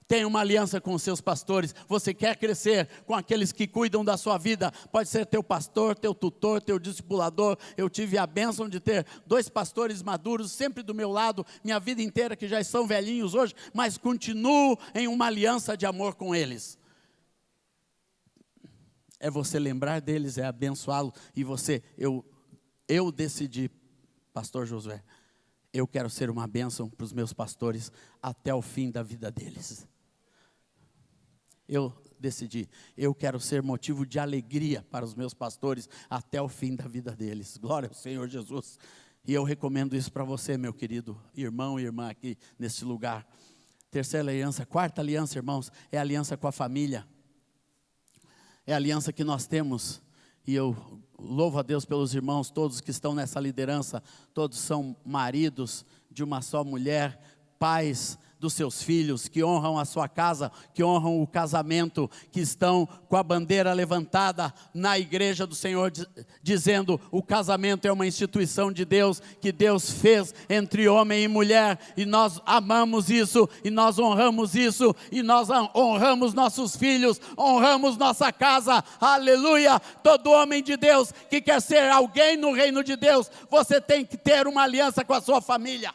Tenha uma aliança com os seus pastores. Você quer crescer com aqueles que cuidam da sua vida, pode ser teu pastor, teu tutor, teu discipulador. Eu tive a bênção de ter 2 pastores maduros sempre do meu lado, minha vida inteira, que já são velhinhos hoje, mas continuo em uma aliança de amor com eles. É você lembrar deles, é abençoá-lo. E eu decidi, pastor Josué, eu quero ser uma bênção para os meus pastores até o fim da vida deles. Eu decidi, eu quero ser motivo de alegria para os meus pastores até o fim da vida deles. Glória ao Senhor Jesus. E eu recomendo isso para você, meu querido irmão e irmã aqui nesse lugar. Terceira aliança, quarta aliança, irmãos, é a aliança com a família. É a aliança que nós temos, e eu louvo a Deus pelos irmãos todos que estão nessa liderança. Todos são maridos de uma só mulher, pais dos seus filhos, que honram a sua casa, que honram o casamento, que estão com a bandeira levantada na igreja do Senhor, dizendo: o casamento é uma instituição de Deus, que Deus fez entre homem e mulher, e nós amamos isso, e nós honramos isso, e nós honramos nossos filhos, honramos nossa casa, aleluia. Todo homem de Deus que quer ser alguém no reino de Deus, você tem que ter uma aliança com a sua família.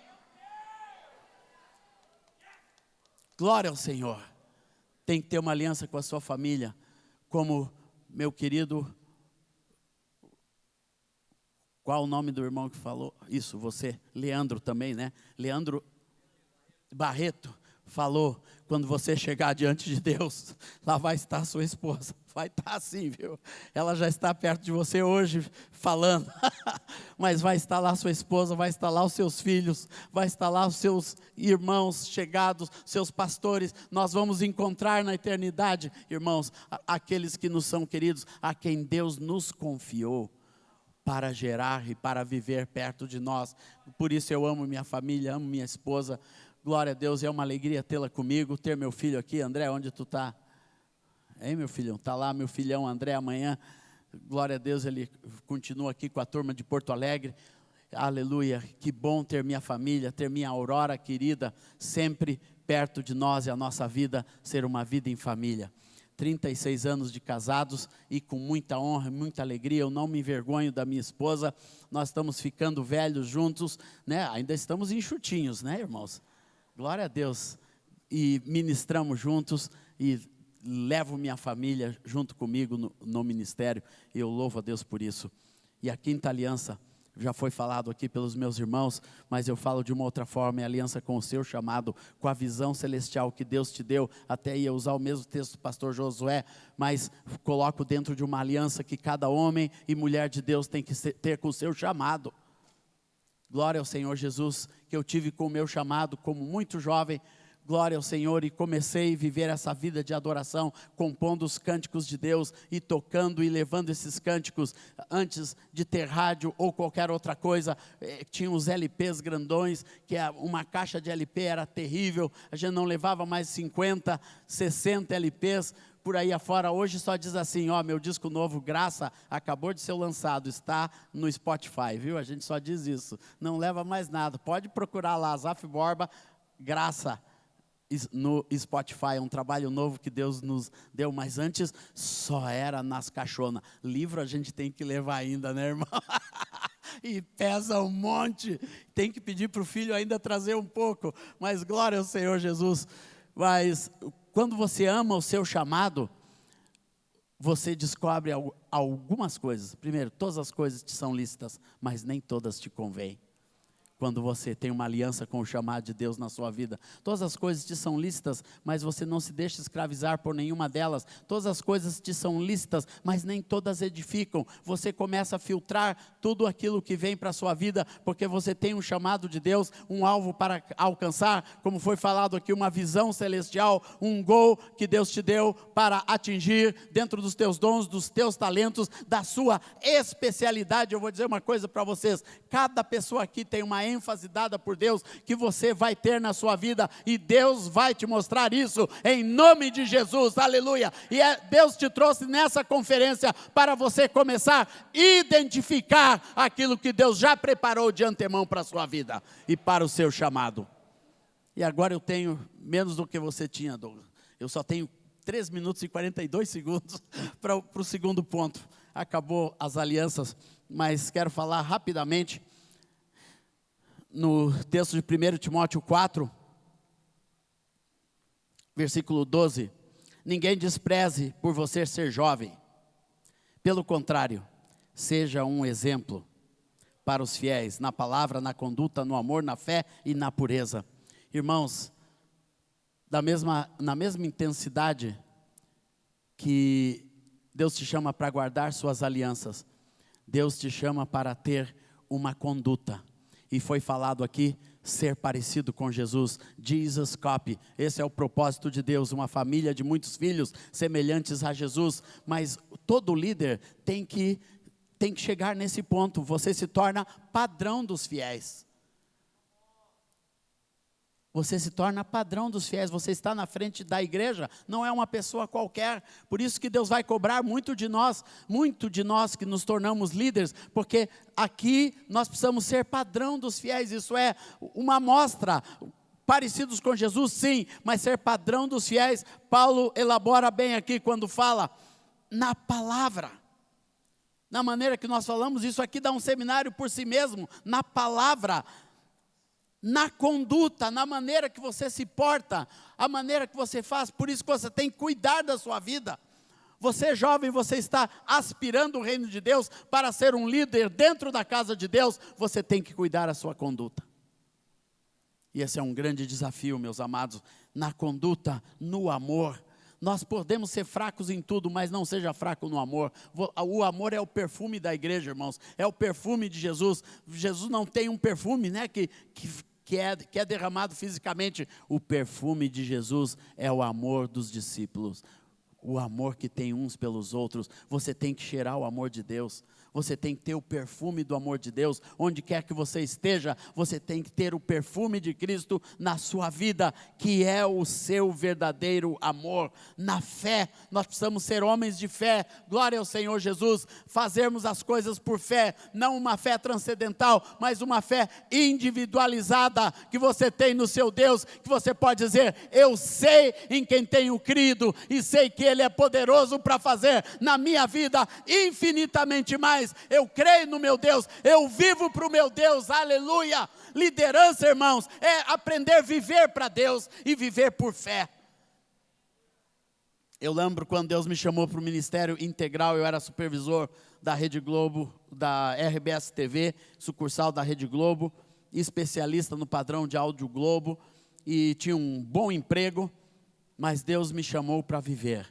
Glória ao Senhor. Tem que ter uma aliança com a sua família. Como meu querido, qual o nome do irmão que falou? Isso, você, Leandro também, né? Leandro Barreto falou: quando você chegar diante de Deus, lá vai estar a sua esposa. Vai estar assim, viu? Ela já está perto de você hoje falando, mas vai estar lá sua esposa, vai estar lá os seus filhos, vai estar lá os seus irmãos chegados, seus pastores. Nós vamos encontrar na eternidade, irmãos, aqueles que nos são queridos, a quem Deus nos confiou para gerar e para viver perto de nós. Por isso eu amo minha família, amo minha esposa. Glória a Deus, é uma alegria tê-la comigo, ter meu filho aqui. André, onde tu está? Hein, meu filhão? Está lá meu filhão André amanhã. Glória a Deus, ele continua aqui com a turma de Porto Alegre. Aleluia, que bom ter minha família, ter minha Aurora querida sempre perto de nós, e a nossa vida ser uma vida em família. 36 anos de casados e com muita honra, muita alegria. Eu não me envergonho da minha esposa. Nós estamos ficando velhos juntos, né? Ainda estamos enxutinhos, né, irmãos? Glória a Deus. E ministramos juntos e levo minha família junto comigo no ministério, e eu louvo a Deus por isso. E a quinta aliança, já foi falado aqui pelos meus irmãos, mas eu falo de uma outra forma: é a aliança com o seu chamado, com a visão celestial que Deus te deu. Até ia usar o mesmo texto do pastor Josué, mas coloco dentro de uma aliança que cada homem e mulher de Deus tem que ter com o seu chamado. Glória ao Senhor Jesus, que eu tive com o meu chamado como muito jovem. Glória ao Senhor, e comecei a viver essa vida de adoração, compondo os cânticos de Deus e tocando e levando esses cânticos. Antes de ter rádio ou qualquer outra coisa, tinha os LPs grandões, que uma caixa de LP era terrível, a gente não levava mais 50, 60 LPs por aí afora. Hoje só diz assim: ó, meu disco novo, Graça, acabou de ser lançado, está no Spotify, viu? A gente só diz isso, não leva mais nada. Pode procurar lá, Azaf Borba, Graça, no Spotify. É um trabalho novo que Deus nos deu, mas antes só era nas caixonas. Livro a gente tem que levar ainda, né, irmão? e pesa um monte. Tem que pedir para o filho ainda trazer um pouco, mas glória ao Senhor Jesus. Mas quando você ama o seu chamado, você descobre algumas coisas. Primeiro, todas as coisas te são lícitas, mas nem todas te convêm. Quando você tem uma aliança com o chamado de Deus na sua vida, todas as coisas te são lícitas, mas você não se deixa escravizar por nenhuma delas. Todas as coisas te são lícitas, mas nem todas edificam. Você começa a filtrar tudo aquilo que vem para a sua vida, porque você tem um chamado de Deus, um alvo para alcançar, como foi falado aqui, uma visão celestial, um gol que Deus te deu para atingir dentro dos teus dons, dos teus talentos, da sua especialidade. Eu vou dizer uma coisa para vocês: cada pessoa aqui tem uma ênfase dada por Deus que você vai ter na sua vida, e Deus vai te mostrar isso em nome de Jesus, aleluia. E Deus te trouxe nessa conferência para você começar a identificar aquilo que Deus já preparou de antemão para a sua vida e para o seu chamado. E agora eu tenho menos do que você tinha, Douglas. Eu só tenho 3 minutos e 42 segundos para o segundo ponto. Acabou as alianças, mas quero falar rapidamente no texto de 1 Timóteo 4, versículo 12. Ninguém despreze por você ser jovem. Pelo contrário, seja um exemplo para os fiéis, na palavra, na conduta, no amor, na fé e na pureza. Irmãos, na mesma intensidade que Deus te chama para guardar suas alianças, Deus te chama para ter uma conduta. E foi falado aqui, ser parecido com Jesus, Jesus copy. Esse é o propósito de Deus, uma família de muitos filhos semelhantes a Jesus. Mas todo líder tem que chegar nesse ponto. Você se torna padrão dos fiéis. Você se torna padrão dos fiéis. Você está na frente da igreja, não é uma pessoa qualquer. Por isso que Deus vai cobrar muito de nós que nos tornamos líderes, porque aqui nós precisamos ser padrão dos fiéis. Isso é uma amostra. Parecidos com Jesus, sim, mas ser padrão dos fiéis. Paulo elabora bem aqui quando fala na palavra, na maneira que nós falamos. Isso aqui dá um seminário por si mesmo. Na palavra, na conduta, na maneira que você se porta, a maneira que você faz. Por isso que você tem que cuidar da sua vida. Você jovem, você está aspirando o reino de Deus para ser um líder dentro da casa de Deus, você tem que cuidar da sua conduta. E esse é um grande desafio, meus amados, na conduta, no amor. Nós podemos ser fracos em tudo, mas não seja fraco no amor. O amor é o perfume da igreja, irmãos. É o perfume de Jesus. Jesus não tem um perfume, né, que é derramado fisicamente. O perfume de Jesus é o amor dos discípulos. O amor que tem uns pelos outros. Você tem que cheirar o amor de Deus. Você tem que ter o perfume do amor de Deus. Onde quer que você esteja, você tem que ter o perfume de Cristo na sua vida, que é o seu verdadeiro amor. Na fé, nós precisamos ser homens de fé. Glória ao Senhor Jesus. Fazermos as coisas por fé, não uma fé transcendental, mas uma fé individualizada que você tem no seu Deus, que você pode dizer: eu sei em quem tenho crido e sei que Ele é poderoso para fazer na minha vida infinitamente mais. Eu creio no meu Deus, eu vivo para o meu Deus, aleluia. Liderança, irmãos, é aprender a viver para Deus e viver por fé. Eu lembro quando Deus me chamou para o ministério integral, eu era supervisor da Rede Globo, da RBS TV, sucursal da Rede Globo, especialista no padrão de áudio Globo, e tinha um bom emprego, mas Deus me chamou para viver,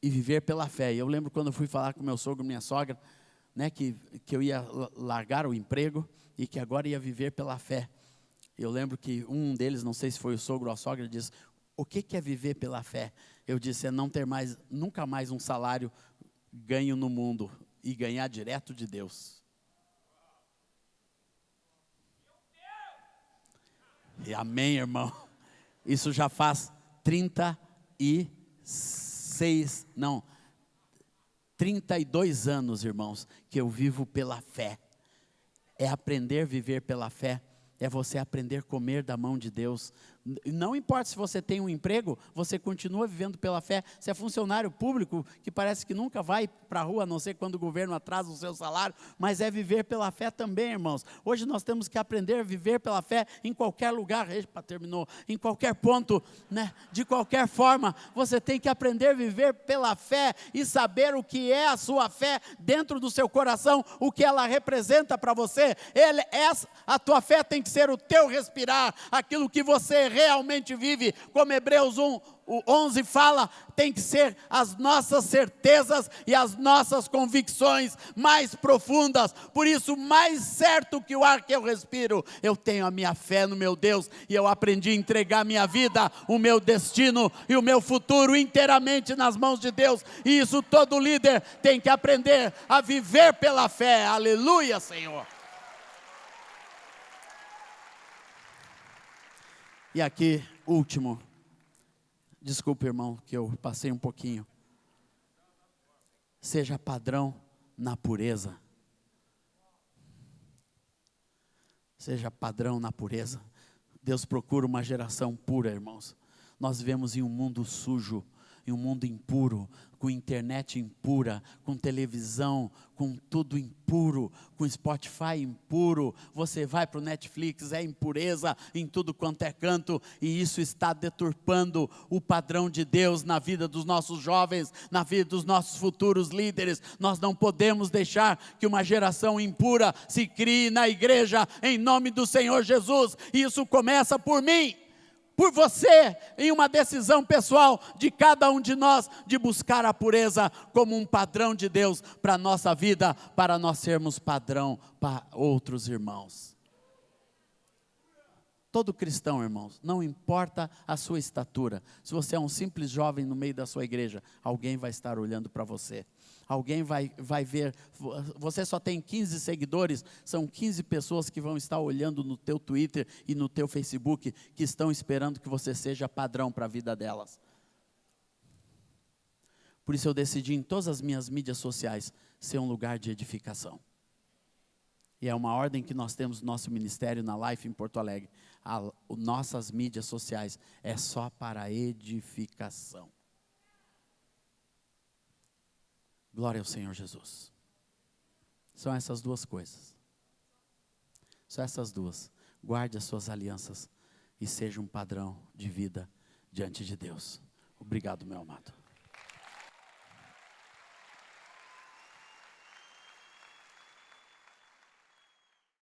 e viver pela fé. E eu lembro quando eu fui falar com meu sogro e minha sogra, né, que eu ia largar o emprego e que agora ia viver pela fé. Eu lembro que um deles, não sei se foi o sogro ou a sogra, disse: o que é viver pela fé? Eu disse: é não ter nunca mais um salário ganho no mundo e ganhar direto de Deus. E amém, irmão. Isso já faz 32 anos, irmãos, que eu vivo pela fé. É aprender a viver pela fé. É você aprender a comer da mão de Deus. Não importa se você tem um emprego, você continua vivendo pela fé. Se é funcionário público, que parece que nunca vai para a rua, a não ser quando o governo atrasa o seu salário, mas é viver pela fé também, irmãos. Hoje nós temos que aprender a viver pela fé em qualquer lugar, terminou, em qualquer ponto, né? De qualquer forma, você tem que aprender a viver pela fé e saber o que é a sua fé dentro do seu coração, o que ela representa para você. A tua fé tem que ser o teu respirar, aquilo que você realmente vive, como Hebreus 11 fala, tem que ser as nossas certezas e as nossas convicções mais profundas. Por isso, mais certo que o ar que eu respiro, eu tenho a minha fé no meu Deus, e eu aprendi a entregar minha vida, o meu destino e o meu futuro inteiramente nas mãos de Deus. E isso todo líder tem que aprender a viver pela fé. Aleluia, Senhor. E aqui, último. Desculpa, irmão, que eu passei um pouquinho. Seja padrão na pureza. Seja padrão na pureza. Deus procura uma geração pura, irmãos. Nós vivemos em um mundo sujo, em um mundo impuro, com internet impura, com televisão, com tudo impuro, com Spotify impuro. Você vai para o Netflix, é impureza em tudo quanto é canto, e isso está deturpando o padrão de Deus na vida dos nossos jovens, na vida dos nossos futuros líderes. Nós não podemos deixar que uma geração impura se crie na igreja, em nome do Senhor Jesus. E isso começa por mim, por você, em uma decisão pessoal de cada um de nós, de buscar a pureza como um padrão de Deus para a nossa vida, para nós sermos padrão para outros irmãos. Todo cristão, irmãos, não importa a sua estatura, se você é um simples jovem no meio da sua igreja, alguém vai estar olhando para você. Alguém vai ver, você só tem 15 seguidores, são 15 pessoas que vão estar olhando no teu Twitter e no teu Facebook, que estão esperando que você seja padrão para a vida delas. Por isso eu decidi em todas as minhas mídias sociais ser um lugar de edificação. E é uma ordem que nós temos no nosso ministério na Life em Porto Alegre. Nossas mídias sociais é só para edificação. Glória ao Senhor Jesus. São essas duas coisas. São essas duas. Guarde as suas alianças e seja um padrão de vida diante de Deus. Obrigado, meu amado.